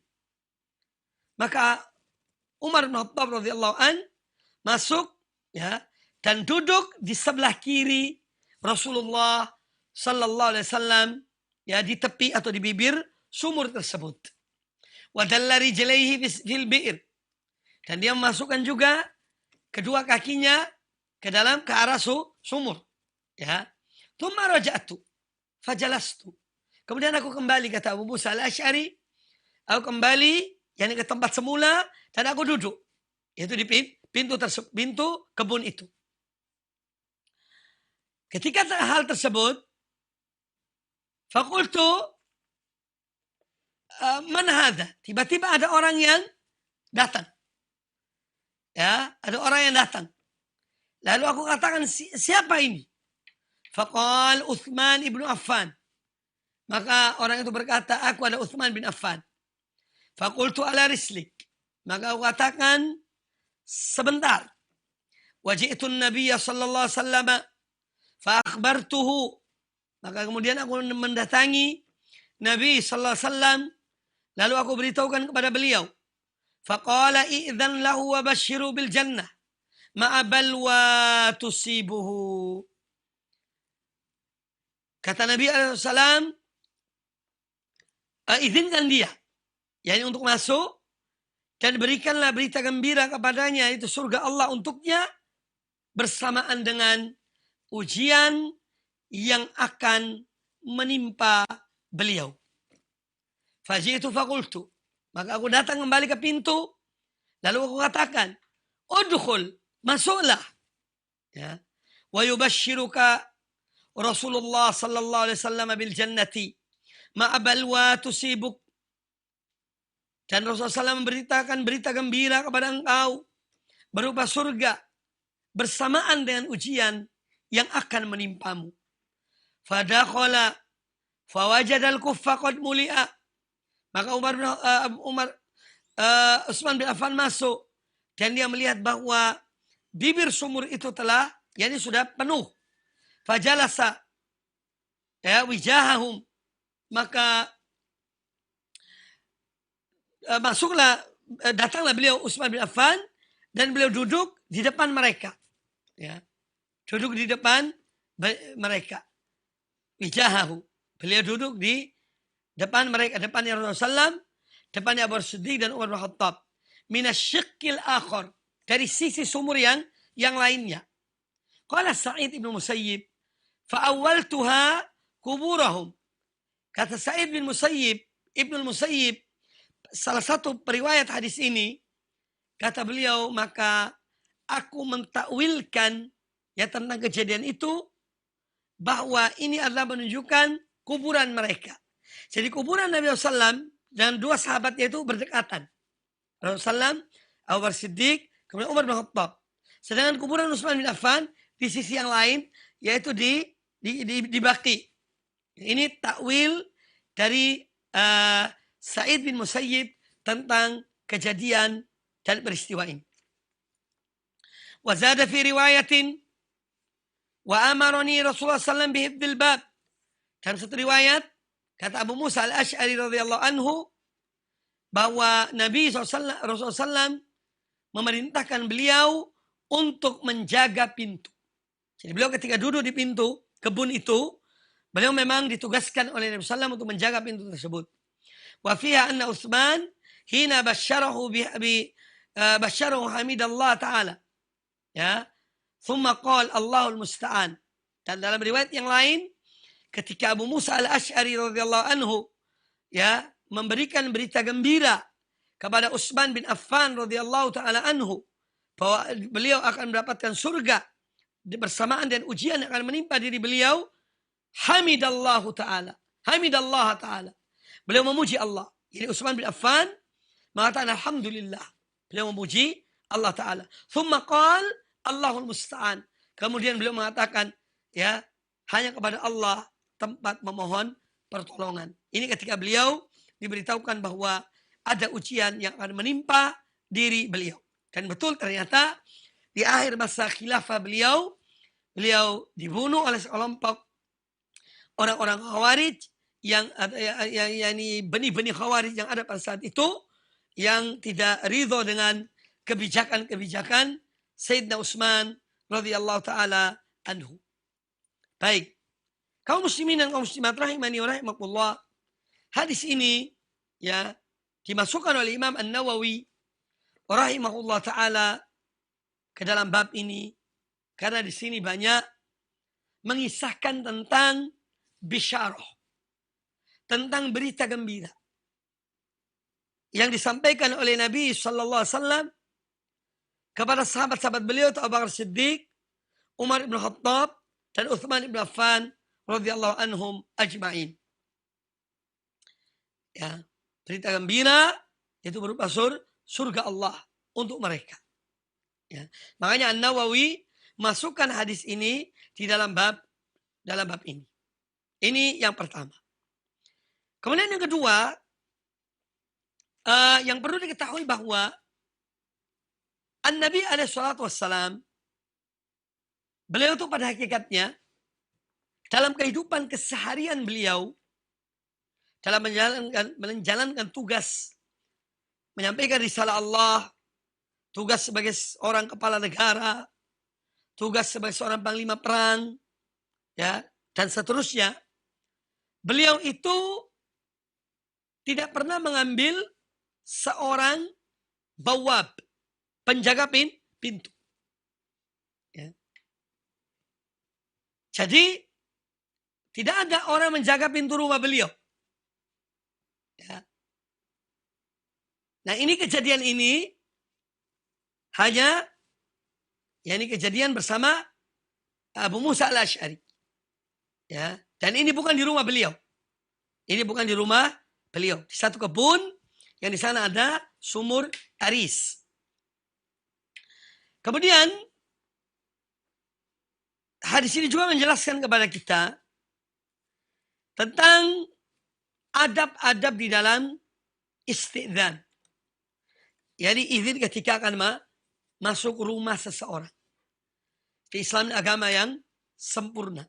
Maka Umar bin Khattab radhiyallahu an masuk ya dan duduk di sebelah kiri Rasulullah sallallahu alaihi wasallam ya di tepi atau di bibir sumur tersebut. Wa dalla rijlaihi fil bi'r. Dan dia memasukkan juga kedua kakinya ke arah sumur. Ya. Tsumma raja'tu fajalastu. Kemudian aku kembali, kata Abu Musa al-Asy'ari, aku kembali yakni ke tempat semula dan aku duduk. Yaitu di pintu kebun itu. Ketika hal tersebut, fakultu man hadza? Tiba-tiba ada orang yang datang. Ya, ada orang yang datang. Lalu aku katakan, siapa ini? Faqal Utsman ibnu Affan. Maka orang itu berkata, aku adalah Utsman bin Affan. Fakultu ala rislik. Maka aku katakan, sebentar. Waji'tun Nabiya sallallahu alaihi wasallam fa akhbartuhu. Maka kemudian aku mendatangi Nabi sallallahu alaihi wasallam, lalu aku beritahukan kepada beliau, faqala i'dzan lahu wa basyiru bil jannah ma'a balwa tusibuhu. Kata Nabi SAW, izinkan dia, yakni untuk masuk, dan berikanlah berita gembira kepadanya, itu surga Allah untuknya, bersamaan dengan ujian yang akan menimpa beliau. Faji'tu faqultu, maka aku datang kembali ke pintu, lalu aku katakan, udkhul, masuklah. Ya. Wa yubashshiruka Rasulullah sallallahu alaihi wasallam bil jannati ma'a balwa tusibuk. Dan Rasulullah SAW memberitakan berita gembira kepada engkau berupa surga bersamaan dengan ujian yang akan menimpamu. Fadakhala fawajadal kuffa qad muli'a. Maka Utsman bin Affan masuk dan dia melihat bahwa bibir sumur itu telah, yakni sudah penuh. Fajalasa wijahahum, maka datanglah beliau Utsman bin Affan dan beliau duduk di depan mereka. Ya. Duduk di depan mereka. Wijahahu. Beliau duduk di depan mereka, depannya Rasulullah SAW, depannya Abu Siddiq dan Umar bin Khattab. Minasyiqqil akhar, dari sisi sumur yang lainnya. Qala Sa'id ibn Musayyib, fa'awwaltuha kuburahum. Kata Sa'id bin Musayyib, Ibnu Musayyib, salah satu periwayat hadis ini, kata beliau, maka aku mentakwilkan ya tentang kejadian itu bahwa ini adalah menunjukkan kuburan mereka. Jadi kuburan Nabi SAW dan dua sahabatnya itu berdekatan. Rasulullah SAW, Abu Bakar Siddiq, kemudian Umar bin Khattab. Sedangkan kuburan Utsman bin Affan di sisi yang lain, yaitu di Baqi. Ini takwil dari Sa'id bin Musayyib tentang kejadian dan peristiwa ini. Wa zada fi riwayatin wa amarani Rasulullah sallallahu alaihi wasallam bihifdzil bab. Dan satu riwayat kata Abu Musa al-Asy'ari radhiyallahu anhu bahwa Nabi Rasulullah SAW memerintahkan beliau untuk menjaga pintu. Jadi beliau ketika duduk di pintu kebun itu, beliau memang ditugaskan oleh Nabi SAW untuk menjaga pintu tersebut. Wa fiha anna Utsman hina basyarahu basyarahu hamidallah ta'ala. Ya. Thumma qala Allahul musta'an. Dan dalam riwayat yang lain, ketika Abu Musa al-Asy'ari radhiyallahu anhu ya memberikan berita gembira kepada Utsman bin Affan radhiyallahu taala anhu bahwa beliau akan mendapatkan surga bersamaan dan ujian yang akan menimpa diri beliau, hamidallahu taala. Hamidallah taala. Beliau memuji Allah. Jadi Utsman bin Affan mengatakan alhamdulillah. Beliau memuji Allah taala. Thumma qala Allahul musta'an. Kemudian beliau mengatakan ya hanya kepada Allah tempat memohon pertolongan. Ini ketika beliau diberitahukan bahwa ada ujian yang akan menimpa diri beliau. Dan betul ternyata di akhir masa khilafah beliau dibunuh oleh sekelompok orang-orang Khawarij yang benih-benih Khawarij yang ada pada saat itu, yang tidak ridho dengan kebijakan-kebijakan Sayyidina Utsman radhiyallahu taala anhu. Baik. Kaum muslimin dan kaum muslimat rahimani wa rahimakumullah. Hadis ini ya dimasukkan oleh Imam An-Nawawi rahimahullah taala ke dalam bab ini karena di sini banyak mengisahkan tentang bisyarah, tentang berita gembira yang disampaikan oleh Nabi sallallahu alaihi wasallam kepada sahabat-sahabat beliau, Abu Bakar Siddiq, Umar bin Khattab dan Utsman bin Affan radhiyallahu anhum ajma'in. Ya, berita gembira itu berupa surga Allah untuk mereka. Ya. Makanya An-Nawawi masukkan hadis ini di dalam bab ini. Ini yang pertama. Kemudian yang kedua, yang perlu diketahui bahwa An-Nabi alaihi salatu wassalam, beliau itu pada hakikatnya dalam kehidupan keseharian beliau, dalam menjalankan tugas, menyampaikan risalah Allah, tugas sebagai seorang kepala negara, tugas sebagai seorang panglima perang, ya, dan seterusnya. Beliau itu tidak pernah mengambil seorang bawab, penjaga pintu. Ya. Jadi tidak ada orang menjaga pintu rumah beliau. Ya. Nah, ini kejadian ini hanya, ya, ini kejadian bersama Abu Musa al-Asy'ari. Ya, dan ini bukan di rumah beliau. Ini bukan di rumah beliau. Di satu kebun yang di sana ada sumur aris. Kemudian hadis ini juga menjelaskan kepada kita tentang adab-adab di dalam istidzan. Jadi izin ketika akan masuk rumah seseorang. Islam agama yang sempurna.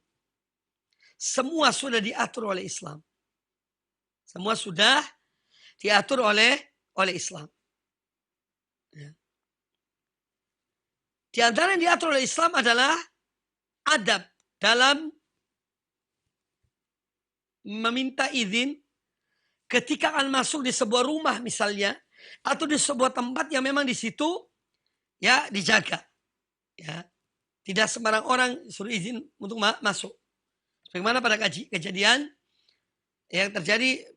Semua sudah diatur oleh Islam. Semua sudah diatur oleh Islam. Ya. Di antara yang diatur oleh Islam adalah adab dalam meminta izin ketika akan masuk di sebuah rumah misalnya, atau di sebuah tempat yang memang di situ ya dijaga. Ya. Tidak sembarang orang suruh izin untuk masuk. Bagaimana pada kejadian yang terjadi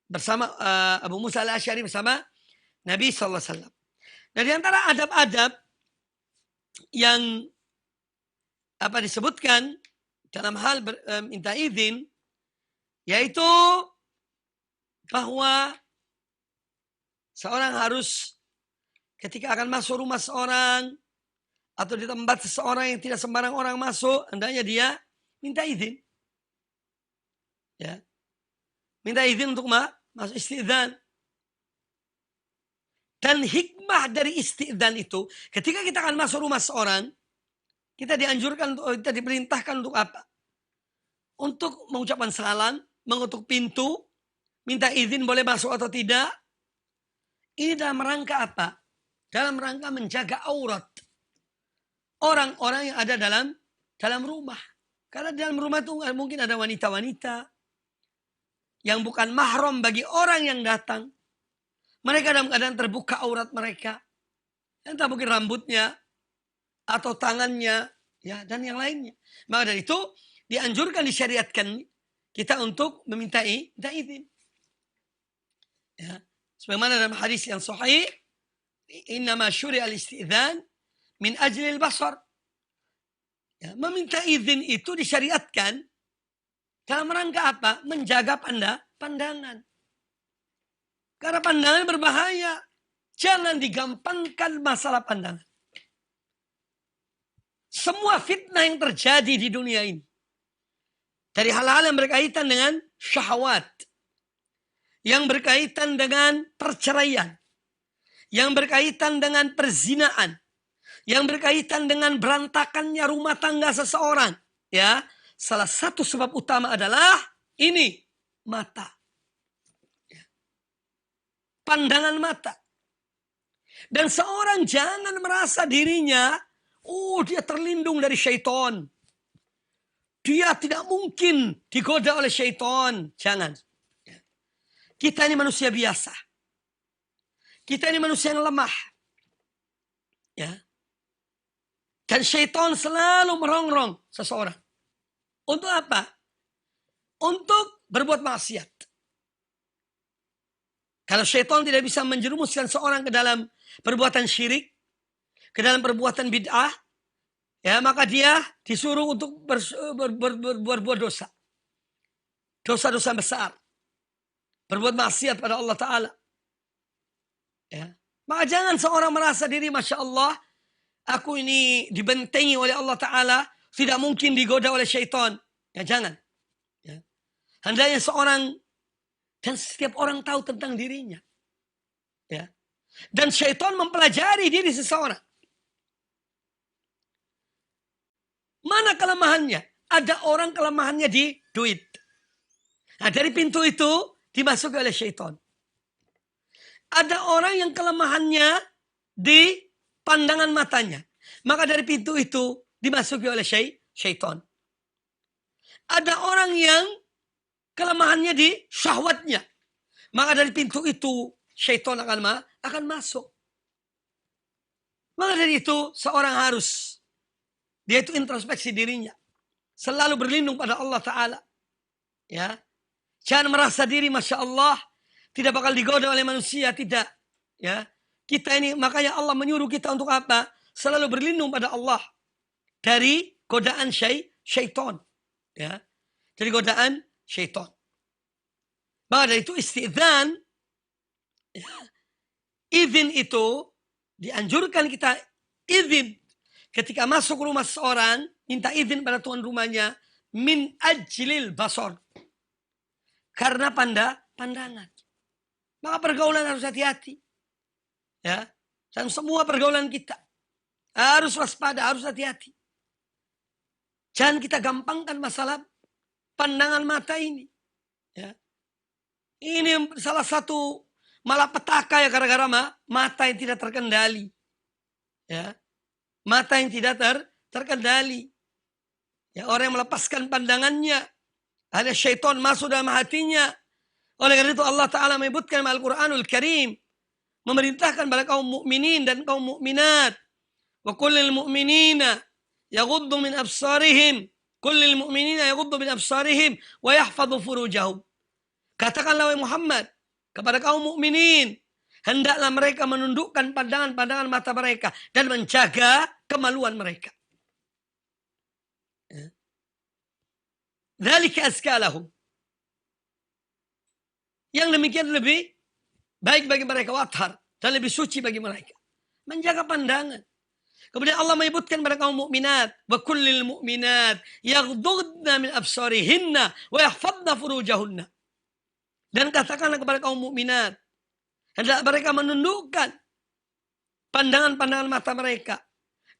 bersama Abu Musa al-Asy'ari bersama Nabi SAW. Nah, di antara adab-adab yang disebutkan dalam hal minta izin, yaitu bahwa seorang harus ketika akan masuk rumah seorang atau di tempat seseorang yang tidak sembarang orang masuk, hendaknya dia minta izin. Ya. Minta izin untuk masuk istidzan. Dan hikmah dari istidzan itu, ketika kita akan masuk rumah seorang, kita dianjurkan, kita diperintahkan untuk apa? Untuk mengucapkan salam, mengetuk pintu, minta izin boleh masuk atau tidak. Ini dalam rangka apa? Dalam rangka menjaga aurat orang-orang yang ada dalam rumah. Karena di dalam rumah itu mungkin ada wanita-wanita yang bukan mahram bagi orang yang datang. Mereka dalam keadaan terbuka aurat mereka. Entah mungkin rambutnya atau tangannya, ya, dan yang lainnya. Maka dari itu dianjurkan, disyariatkan kita untuk minta izin. Ya. Sebagaimana dalam hadis yang sahih, innama syuri'al istidzan min ajlil basar. Ya, meminta izin itu disyariatkan dalam rangka apa? Menjaga pandangan. Karena pandangan berbahaya. Jangan digampangkan masalah pandangan. Semua fitnah yang terjadi di dunia ini, dari hal-hal yang berkaitan dengan syahwat, yang berkaitan dengan perceraian, yang berkaitan dengan perzinaan, yang berkaitan dengan berantakannya rumah tangga seseorang, ya, salah satu sebab utama adalah ini, mata. Pandangan mata. Dan seorang jangan merasa dirinya, dia terlindung dari syaitan. Dia tidak mungkin digoda oleh syaitan. Jangan. Kita ini manusia biasa. Kita ini manusia yang lemah. Ya. Dan syaitan selalu merongrong seseorang. Untuk apa? Untuk berbuat maksiat. Kalau syaitan tidak bisa menjerumuskan seorang ke dalam perbuatan syirik, ke dalam perbuatan bid'ah, ya, maka dia disuruh untuk berbuat dosa. Dosa-dosa besar. Berbuat maksiat pada Allah Ta'ala. Ya. Maka jangan seorang merasa diri, Masya Allah, aku ini dibentengi oleh Allah Ta'ala, tidak mungkin digoda oleh syaitan. Ya, jangan. Ya. Hendaknya seorang, dan setiap orang tahu tentang dirinya. Ya. Dan syaitan mempelajari diri seseorang. Mana kelemahannya? Ada orang kelemahannya di duit. Nah, dari pintu itu dimasuki oleh syaitan. Ada orang yang kelemahannya di pandangan matanya. Maka dari pintu itu dimasuki oleh syaitan. Ada orang yang kelemahannya di syahwatnya. Maka dari pintu itu syaitan akan masuk. Maka dari itu seorang harus dia itu introspeksi dirinya. Selalu berlindung pada Allah Ta'ala. Ya. Jangan merasa diri Masya Allah tidak bakal digoda oleh manusia. Tidak. Ya. Kita ini makanya Allah menyuruh kita untuk apa? Selalu berlindung pada Allah. Dari godaan syaitan. Ya. Dari godaan syaitan. Maka dari itu istidzan. Ya. Izin itu dianjurkan kita izin. Ketika masuk rumah seorang, minta izin pada tuan rumahnya. Min ajlil basor. Karena pandangan. Maka pergaulan harus hati-hati. Ya. Dan semua pergaulan kita. Harus waspada, harus hati-hati. Jangan kita gampangkan masalah pandangan mata ini. Ya. Ini salah satu malapetaka ya gara-gara mata yang tidak terkendali. Ya. Mata yang tidak terkendali. Ya, orang yang melepaskan pandangannya. Ada syaitan masuk dalam hatinya. Oleh karena itu Allah Ta'ala menyebutkan dalam Al-Quranul Karim. Memerintahkan pada kaum mukminin dan kaum mukminat. Wa kullil mu'minina yaghuddu min absarihim. Kullil mu'minina yaghuddu min absarihim. Wa yahfadhu furujahum. Katakanlah wahai Muhammad. Kepada kaum mukminin. Hendaklah mereka menundukkan pandangan-pandangan mata mereka. Dan menjaga kemaluan mereka. Dzalika azka lahum. Yang demikian lebih baik bagi mereka, wathar. Dan lebih suci bagi mereka. Menjaga pandangan. Kemudian Allah menyebutkan pada kaum mukminat. Wa kullil mu'minat. Yaghdudna min absarihinna. Wa yahfadna furujahunna. Dan katakanlah kepada kaum mukminat. Hendaklah mereka menundukkan pandangan-pandangan mata mereka.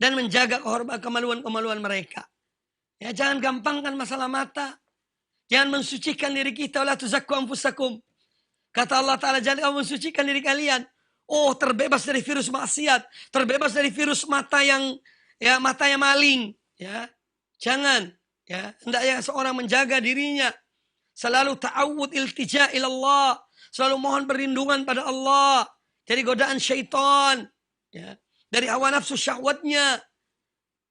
Dan menjaga kemaluan-kemaluan mereka. Ya, jangan gampangkan masalah mata. Jangan mensucikan diri kita. La tuzakku anfusakum. Kata Allah Ta'ala, jangan kamu mensucikan diri kalian. Oh, terbebas dari virus maksiat. Terbebas dari virus mata yang maling. Ya, jangan. Ya, hendaknya seorang menjaga dirinya. Selalu ta'awud iltija ilallah. Selalu mohon perlindungan pada Allah. Dari godaan syaitan. Ya, dari hawa nafsu syahwatnya.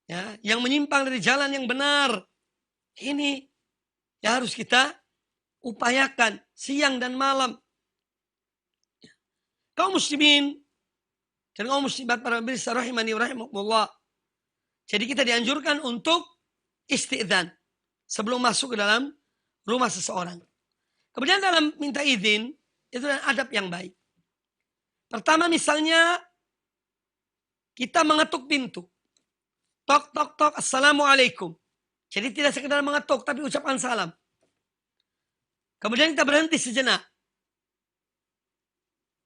Ya, yang menyimpang dari jalan yang benar. Ini yang harus kita upayakan siang dan malam. Kaum muslimin dan kaum muslimat para pemirsa rahimani rahimakumullah. Jadi kita dianjurkan untuk istidzan sebelum masuk ke dalam rumah seseorang. Kemudian dalam minta izin itu adalah adab yang baik. Pertama misalnya kita mengetuk pintu. Tok, tok, tok, assalamualaikum. Jadi tidak sekedar mengetuk, tapi ucapkan salam. Kemudian kita berhenti sejenak.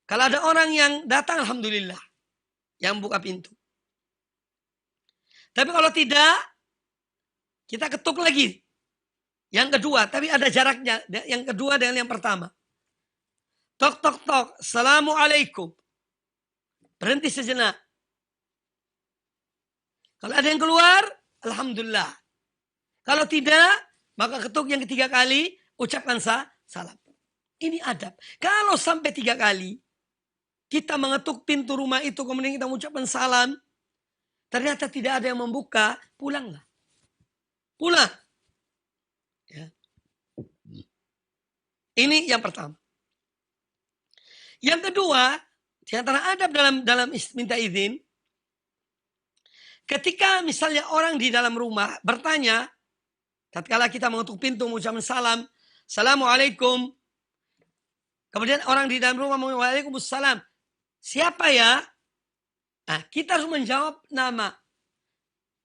Kalau ada orang yang datang, alhamdulillah. Yang buka pintu. Tapi kalau tidak, kita ketuk lagi. Yang kedua, tapi ada jaraknya. Yang kedua dengan yang pertama. Tok, tok, tok, assalamualaikum. Berhenti sejenak. Kalau ada yang keluar, alhamdulillah. Kalau tidak, maka ketuk yang ketiga kali, ucapkan salam. Ini adab. Kalau sampai 3 kali, kita mengetuk pintu rumah itu, kemudian kita mengucapkan salam, ternyata tidak ada yang membuka, pulanglah. Pulang. Ya. Ini yang pertama. Yang kedua, di antara adab dalam minta izin, ketika misalnya orang di dalam rumah bertanya, tatkala kita mengetuk pintu mengucapkan salam, assalamualaikum. Kemudian orang di dalam rumah mengucapkan waalaikumsalam. Siapa ya? Nah, kita harus menjawab nama.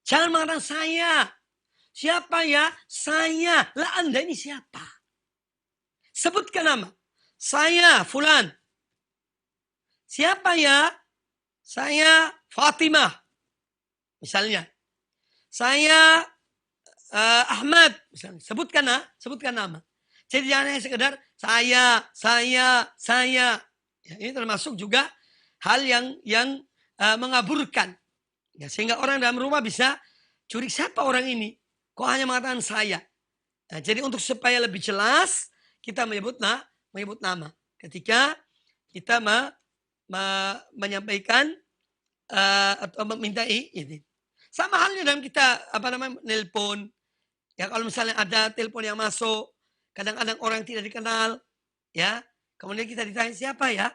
Jangan mengatakan saya. Siapa ya? Saya. Lah Anda ini siapa? Sebutkan nama. Saya fulan. Siapa ya? Saya Fatimah. Misalnya. Saya Ahmad. Misalnya. Sebutkan nama. Jadi jangan hanya sekedar saya. Ya, ini termasuk juga hal yang mengaburkan. Ya, sehingga orang dalam rumah bisa curi siapa orang ini. Kok hanya mengatakan saya. Nah, jadi untuk supaya lebih jelas kita menyebut nama. Ketika kita menyampaikan atau memintai ini. Sama halnya dalam kita nelpon. Ya kalau misalnya ada telepon yang masuk, kadang-kadang orang tidak dikenal, ya. Kemudian kita ditanya siapa ya?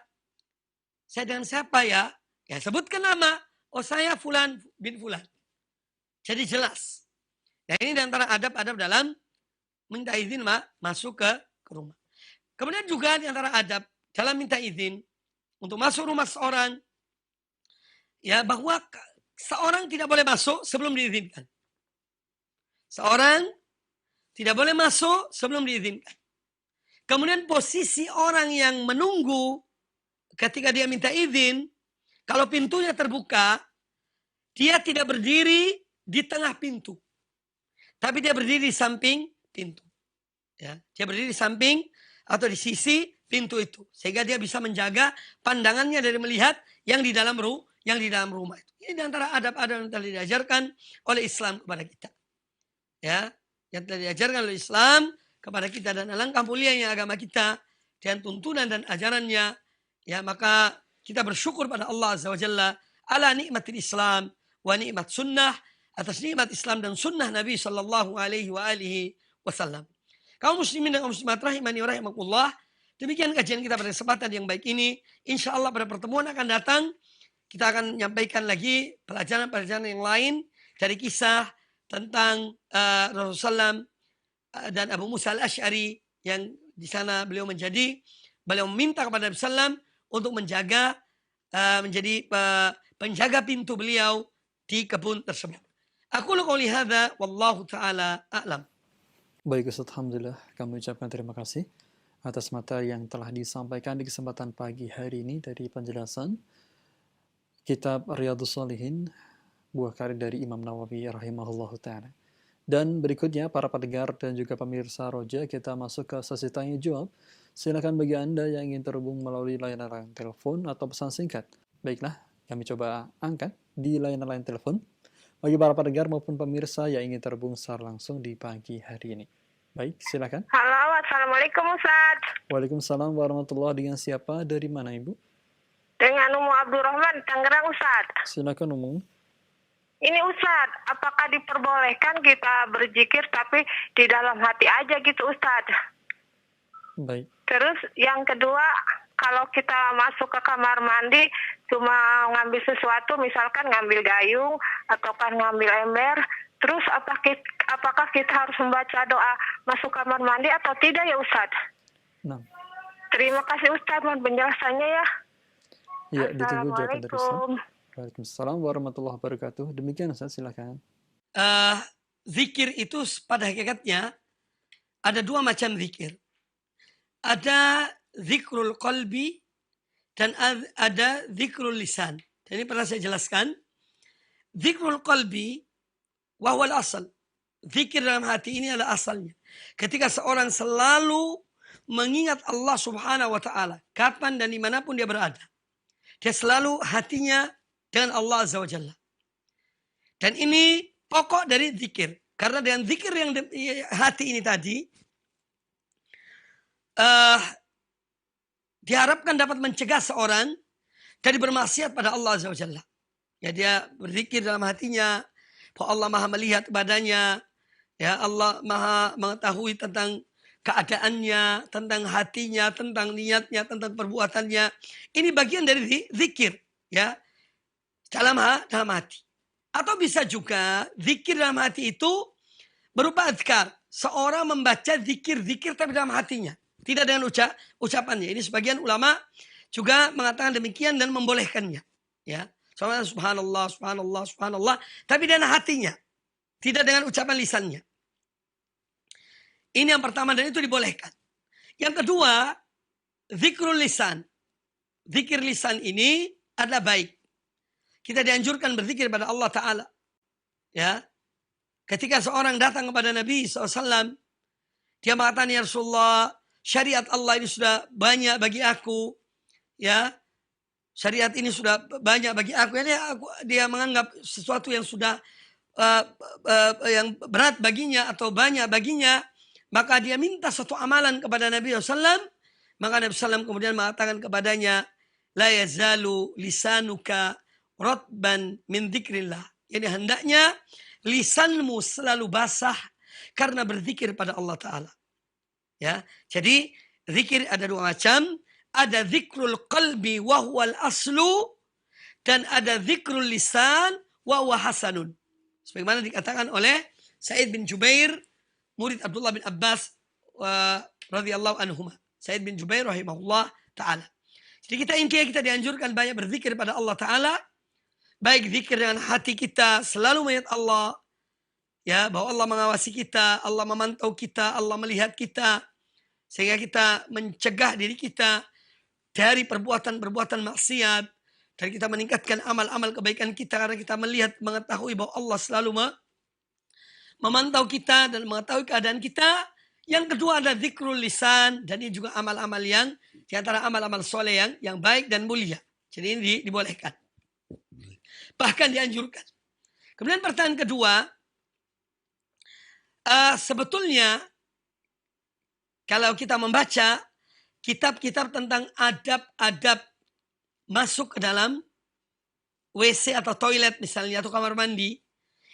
Saya dengan siapa ya? Ya sebutkan nama. Oh saya Fulan bin Fulan. Jadi jelas. Nah ini diantara adab-adab dalam minta izin masuk ke rumah. Kemudian juga diantara adab dalam minta izin untuk masuk rumah seorang, ya bahwa seorang tidak boleh masuk sebelum diizinkan. Seorang tidak boleh masuk sebelum diizinkan. Kemudian posisi orang yang menunggu ketika dia minta izin, kalau pintunya terbuka, dia tidak berdiri di tengah pintu. Tapi dia berdiri di samping pintu. Ya, dia berdiri di samping atau di sisi pintu itu. Sehingga dia bisa menjaga pandangannya dari melihat yang di dalam rumah itu. Ini diantara adab-adab yang telah diajarkan oleh Islam kepada kita. Ya, yang telah diajarkan oleh Islam kepada kita, dan alangkah mulianya agama kita dengan tuntunan dan ajarannya. Ya, maka kita bersyukur pada Allah Azza wa Jalla ala nikmatil Islam wa nikmat sunnah, atas nikmat Islam dan sunnah Nabi sallallahu alaihi wasallam. Kaum muslimin dan kaum muslimat rahimani wa rahimakumullah, demikian kajian kita pada kesempatan yang baik ini. Insyaallah pada pertemuan akan datang kita akan menyampaikan lagi pelajaran-pelajaran yang lain dari kisah tentang Rasulullah dan Abu Musa al-Asy'ari, yang di sana beliau meminta kepada Nabi sallam untuk menjaga menjadi penjaga pintu beliau di kebun tersebut. Aku qouli hadza wallahu taala a'lam. Baik Ustaz, alhamdulillah kami ucapkan terima kasih atas materi yang telah disampaikan di kesempatan pagi hari ini dari penjelasan kitab Riyadhus Shalihin, buah karya dari Imam Nawawi rahimahullahu ta'ala. Dan berikutnya para pendengar dan juga pemirsa Roja, kita masuk ke sesi tanya jawab. Silakan bagi Anda yang ingin terhubung melalui layanan telepon atau pesan singkat. Baiklah, kami coba angkat di layanan telepon bagi para pendengar maupun pemirsa yang ingin terhubung secara langsung di pagi hari ini. Baik, silakan. Halo, Assalamualaikum Ustaz. Waalaikumsalam warahmatullahi wabarakatuh. Dengan siapa? Dari mana Ibu? Dengan Umu Abdurrahman, Tangerang Ustaz. Silakan Umu. Ini Ustaz, apakah diperbolehkan kita berzikir tapi di dalam hati aja gitu Ustaz? Baik. Terus yang kedua, kalau kita masuk ke kamar mandi cuma ngambil sesuatu, misalkan ngambil gayung atau kan ngambil ember, terus apakah kita harus membaca doa masuk kamar mandi atau tidak ya Ustaz? Nah. Terima kasih Ustaz penjelasannya ya. Ya, ditunggu jawaban dari Ustaz. Assalamualaikum. Waalaikumsalam warahmatullahi wabarakatuh. Demikian Ustaz, silakan. Zikir itu pada hakikatnya ada dua macam zikir. Ada zikrul qalbi dan ada zikrul lisan. Dan ini pernah saya jelaskan. Zikrul qalbi wahwal asal. Zikir dalam hati ini adalah asalnya. Ketika seorang selalu mengingat Allah subhanahu wa ta'ala, kapan dan dimanapun dia berada, dia selalu hatinya dengan Allah azza wa jalla. Dan ini pokok dari zikir. Karena dengan zikir yang hati ini tadi, diharapkan dapat mencegah seorang dari bermaksiat pada Allah azza wa jalla. Ya, dia berzikir dalam hatinya bahwa Allah maha melihat kepadanya. Ya, Allah maha mengetahui tentang keadaannya, tentang hatinya, tentang niatnya, tentang perbuatannya. Ini bagian dari zikir, ya, dalam hati. Atau bisa juga zikir dalam hati itu berupa azkar. Seorang membaca zikir-zikir tapi dalam hatinya, tidak dengan ucapannya. Ini sebagian ulama juga mengatakan demikian dan membolehkannya. Ya, subhanallah, subhanallah, subhanallah, tapi dengan hatinya, tidak dengan ucapan lisannya. Ini yang pertama dan itu dibolehkan. Yang kedua, zikrul lisan. Zikir lisan ini adalah baik. Kita dianjurkan berzikir pada Allah Ta'ala. Ya. Ketika seorang datang kepada Nabi SAW, Dia mengatakan, ya Rasulullah, syariat Allah ini sudah banyak bagi aku. Ya, syariat ini sudah banyak bagi aku. Ini dia menganggap sesuatu yang sudah yang berat baginya atau banyak baginya. Maka dia minta satu amalan kepada Nabi SAW. Maka Nabi SAW kemudian mengatakan kepadanya, la yazalu lisanuka rotban min dzikrillah. Jadi hendaknya lisanmu selalu basah karena berzikir pada Allah Ta'ala. Ya, jadi zikir ada dua macam. Ada zikrul qalbi wa huwal aslu. Dan ada zikrul lisan wa huwa hasanun. Sebagaimana dikatakan oleh Sa'id bin Jubair, murid Abdullah bin Abbas radhiyallahu anhuma. Sa'id bin Jubair rahimahullah ta'ala. Jadi kita dianjurkan banyak berzikir pada Allah Ta'ala. Baik zikir dengan hati kita, selalu mengingat Allah. Ya, bahwa Allah mengawasi kita, Allah memantau kita, Allah melihat kita. Sehingga kita mencegah diri kita dari perbuatan-perbuatan maksiat. Dan kita meningkatkan amal-amal kebaikan kita karena kita melihat, mengetahui bahwa Allah selalu memantau kita dan mengetahui keadaan kita. Yang kedua ada zikrul lisan, dan ini juga amal-amal yang di antara amal-amal soleh yang baik dan mulia. Jadi ini dibolehkan. Bahkan dianjurkan. Kemudian pertanyaan kedua, sebetulnya kalau kita membaca kitab-kitab tentang adab-adab masuk ke dalam WC atau toilet misalnya, atau kamar mandi,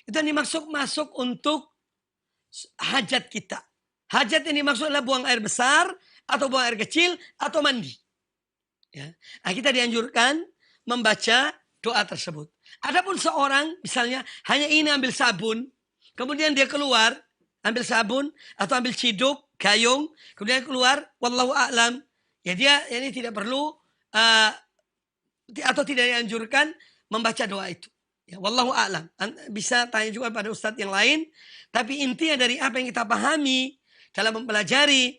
itu yang dimaksud masuk untuk hajat kita. Hajat yang dimaksud adalah buang air besar, atau buang air kecil, atau mandi. Ya. Nah, kita dianjurkan membaca doa tersebut. Adapun seorang misalnya hanya ingin ambil sabun, kemudian dia keluar, ambil sabun, atau ambil ciduk, gayung, kemudian keluar, wallahu a'lam. Ya dia ini tidak perlu, atau tidak dianjurkan membaca doa itu. Ya, wallahu a'lam. Bisa tanya juga pada ustadz yang lain. Tapi intinya dari apa yang kita pahami dalam mempelajari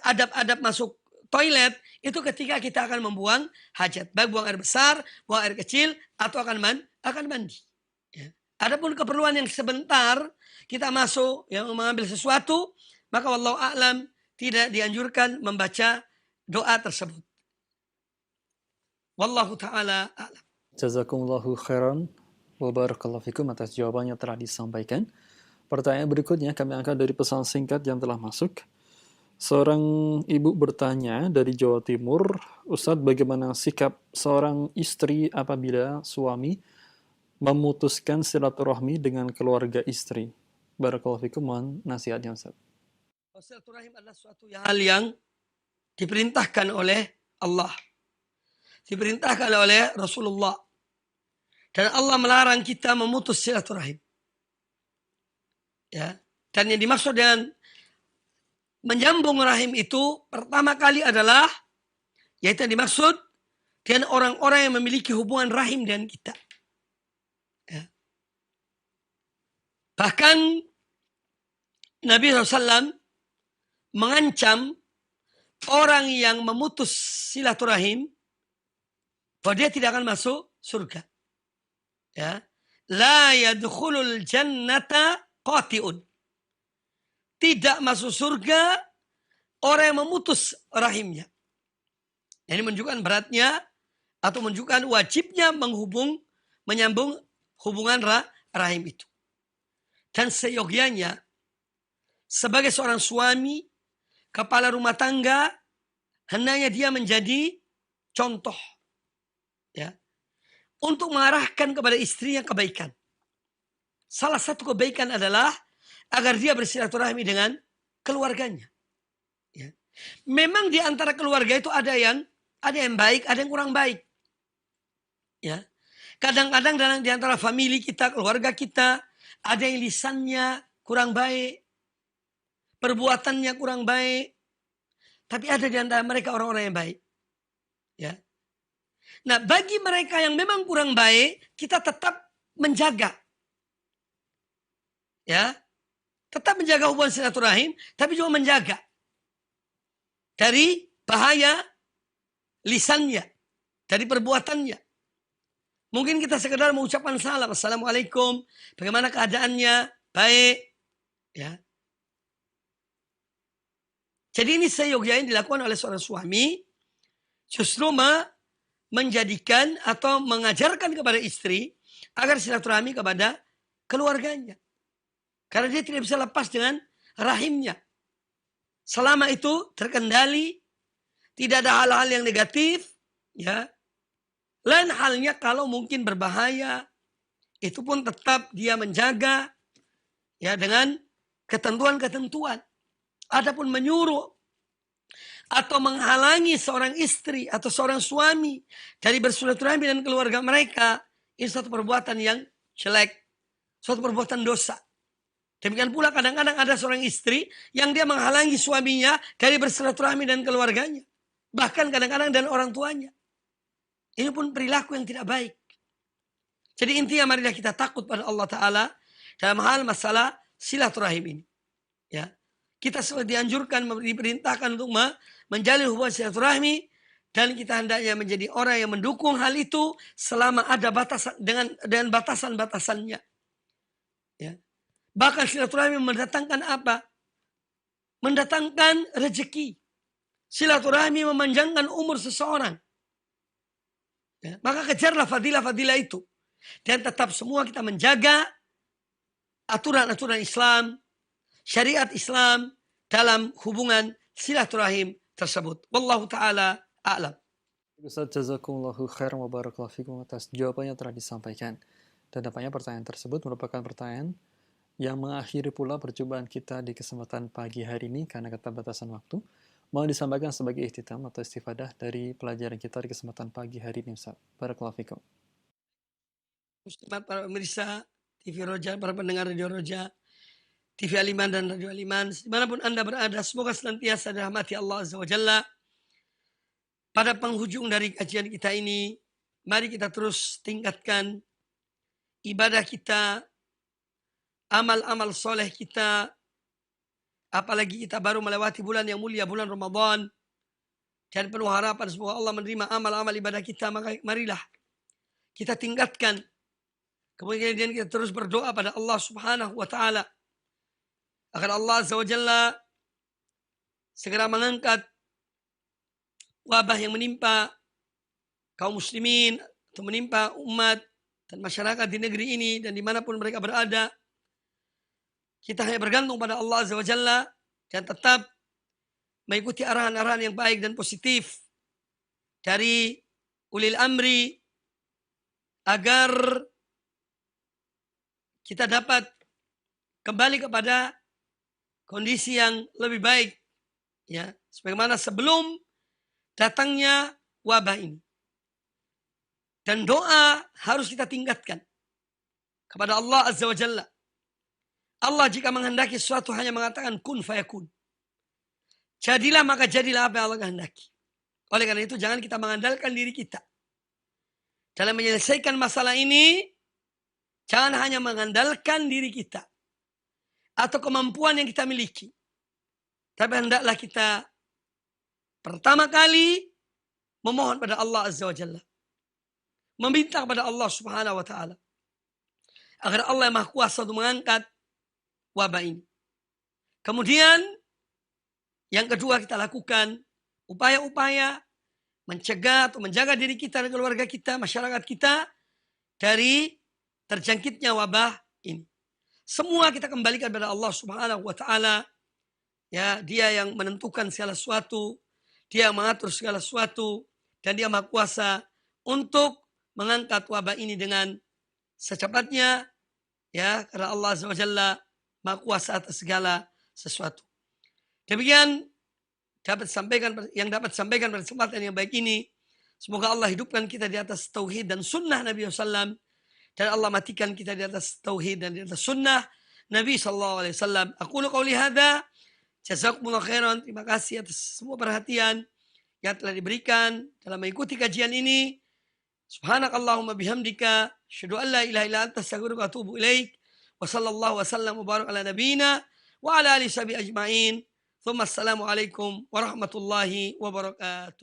adab-adab masuk toilet, itu ketika kita akan membuang hajat. Baik buang air besar, buang air kecil, atau akan mandi. Ya. Adapun keperluan yang sebentar, kita masuk, yang mengambil sesuatu, maka wallahu a'lam tidak dianjurkan membaca doa tersebut. Wallahu ta'ala a'lam. Jazakumullahu khairan wa barakallahu fikum atas jawabannya telah disampaikan. Pertanyaan berikutnya kami angkat dari pesan singkat yang telah masuk. Seorang ibu bertanya dari Jawa Timur, Ustadz, bagaimana sikap seorang istri apabila suami memutuskan silaturahmi dengan keluarga istri? Barakallahu fikum, mohon nasihatnya Ustadz. Silaturahim adalah suatu hal yang diperintahkan oleh Allah. Diperintahkan oleh Rasulullah. Dan Allah melarang kita memutus silaturahim. Ya. Dan yang dimaksud dengan menyambung rahim itu pertama kali adalah, yaitu yang dimaksud dengan orang-orang yang memiliki hubungan rahim dengan kita. Ya. Bahkan Nabi SAW mengancam orang yang memutus silaturahim bahwa dia tidak akan masuk surga. Ya. La yadkhulul jannata qati'un. Tidak masuk surga orang yang memutus rahimnya. Ini menunjukkan beratnya atau menunjukkan wajibnya menyambung hubungan rahim itu. Dan seyogianya sebagai seorang suami, kepala rumah tangga, hendaknya dia menjadi contoh. Ya. Untuk mengarahkan kepada istrinya kebaikan. Salah satu kebaikan adalah agar dia bersilaturahmi dengan keluarganya. Ya. Memang di antara keluarga itu ada yang baik, ada yang kurang baik. Ya. Kadang-kadang di antara famili kita, keluarga kita, ada yang lisannya kurang baik, perbuatannya kurang baik, tapi ada di antara mereka orang-orang yang baik. Ya. Nah, bagi mereka yang memang kurang baik, kita tetap menjaga. Ya. Tetap menjaga hubungan silaturahim, tapi juga menjaga dari bahaya lisannya, dari perbuatannya. Mungkin kita sekedar mengucapkan salam, assalamualaikum, bagaimana keadaannya, baik, ya. Jadi ini seyogyanya yang dilakukan oleh seorang suami justru menjadikan atau mengajarkan kepada istri agar silaturahmi kepada keluarganya. Karena dia tidak bisa lepas dengan rahimnya. Selama itu terkendali, tidak ada hal-hal yang negatif, ya. Lain halnya kalau mungkin berbahaya, itu pun tetap dia menjaga, ya, dengan ketentuan-ketentuan. Adapun menyuruh atau menghalangi seorang istri atau seorang suami dari bersilaturahmi dengan keluarga mereka, ini suatu perbuatan yang jelek, suatu perbuatan dosa. Demikian pula kadang-kadang ada seorang istri yang dia menghalangi suaminya dari bersilaturahmi dengan keluarganya. Bahkan kadang-kadang dengan orang tuanya. Ini pun perilaku yang tidak baik. Jadi intinya marilah kita takut pada Allah Ta'ala dalam hal masalah silaturahim ini. Ya. Kita dianjurkan, diperintahkan untuk menjalin hubungan silaturahmi, dan kita hendaknya menjadi orang yang mendukung hal itu selama ada batasan dengan batasan-batasannya. Ya. Bahkan silaturahmi mendatangkan apa? Mendatangkan rezeki. Silaturahmi memanjangkan umur seseorang. Ya. Maka kejarlah fadilah-fadilah itu. Dan tetap semua kita menjaga aturan-aturan Islam, syariat Islam dalam hubungan silaturahim tersebut. Wallahu ta'ala a'lam. Ustaz, jazakumullahu khairan wa barakallahu fikum atas jawabannya telah disampaikan. Dan nampaknya pertanyaan tersebut merupakan pertanyaan yang mengakhiri pula perjumpaan kita di kesempatan pagi hari ini karena keterbatasan waktu. Mohon disampaikan sebagai ikhtitam atau istifadah dari pelajaran kita di kesempatan pagi hari ini, Ustaz. Barakallahu fikum. Muslimat, para pemirsa TV Roja, para pendengar Radio Roja, TV Aliman dan Radio Aliman, dimanapun Anda berada, semoga senantiasa dirahmati Allah Azza wa Jalla. Pada penghujung dari kajian kita ini, mari kita terus tingkatkan ibadah kita, amal-amal soleh kita, apalagi kita baru melewati bulan yang mulia, bulan Ramadan, dan penuh harapan semoga Allah menerima amal-amal ibadah kita. Maka marilah kita tingkatkan. Kemudian kita terus berdoa pada Allah Subhanahu wa Ta'ala agar Allah Azza wa Jalla segera mengangkat wabah yang menimpa kaum muslimin atau menimpa umat dan masyarakat di negeri ini dan dimanapun mereka berada. Kita hanya bergantung pada Allah Azza wa Jalla dan tetap mengikuti arahan-arahan yang baik dan positif dari ulil amri agar kita dapat kembali kepada kondisi yang lebih baik, ya, sebagaimana sebelum datangnya wabah ini. Dan doa harus kita tingkatkan kepada Allah Azza wa Jalla. Allah jika menghendaki sesuatu hanya mengatakan kun fayakun. Jadilah maka jadilah apa yang Allah kehendaki. Oleh karena itu jangan kita mengandalkan diri kita dalam menyelesaikan masalah ini. Jangan hanya mengandalkan diri kita atau kemampuan yang kita miliki. Tapi hendaklah kita pertama kali memohon pada Allah Azza wa Jalla. Meminta kepada Allah Subhanahu wa Ta'ala agar Allah yang Maha Kuasa untuk mengangkat wabah ini. Kemudian yang kedua kita lakukan upaya-upaya mencegah atau menjaga diri kita dan keluarga kita, masyarakat kita dari terjangkitnya wabah ini. Semua kita kembalikan kepada Allah Subhanahu wa Ta'ala. Ya, Dia yang menentukan segala sesuatu, Dia yang mengatur segala sesuatu, dan Dia Maha Kuasa untuk mengangkat wabah ini dengan secepatnya, ya, karena Allah Azza wa Jalla Maha Kuasa atas segala sesuatu. Demikian dapat disampaikan pada kesempatan yang baik ini. Semoga Allah hidupkan kita di atas tauhid dan sunnah Nabi SAW. Dan Allah matikan kita di atas tauhid dan di atas sunnah Nabi SAW. Aku qauli hadza, jazakumullah khairan. Terima kasih atas semua perhatian yang telah diberikan dalam mengikuti kajian ini. Subhanakallahumma bihamdika, asyhadu an la ilaha illa anta, astaghfiruka wa atubu ilaik. Wa sallallahu wasallam wa barak ala nabiyyina wa ala alihi ajma'in. Thumma assalamu alaikum warahmatullahi wabarakatuh.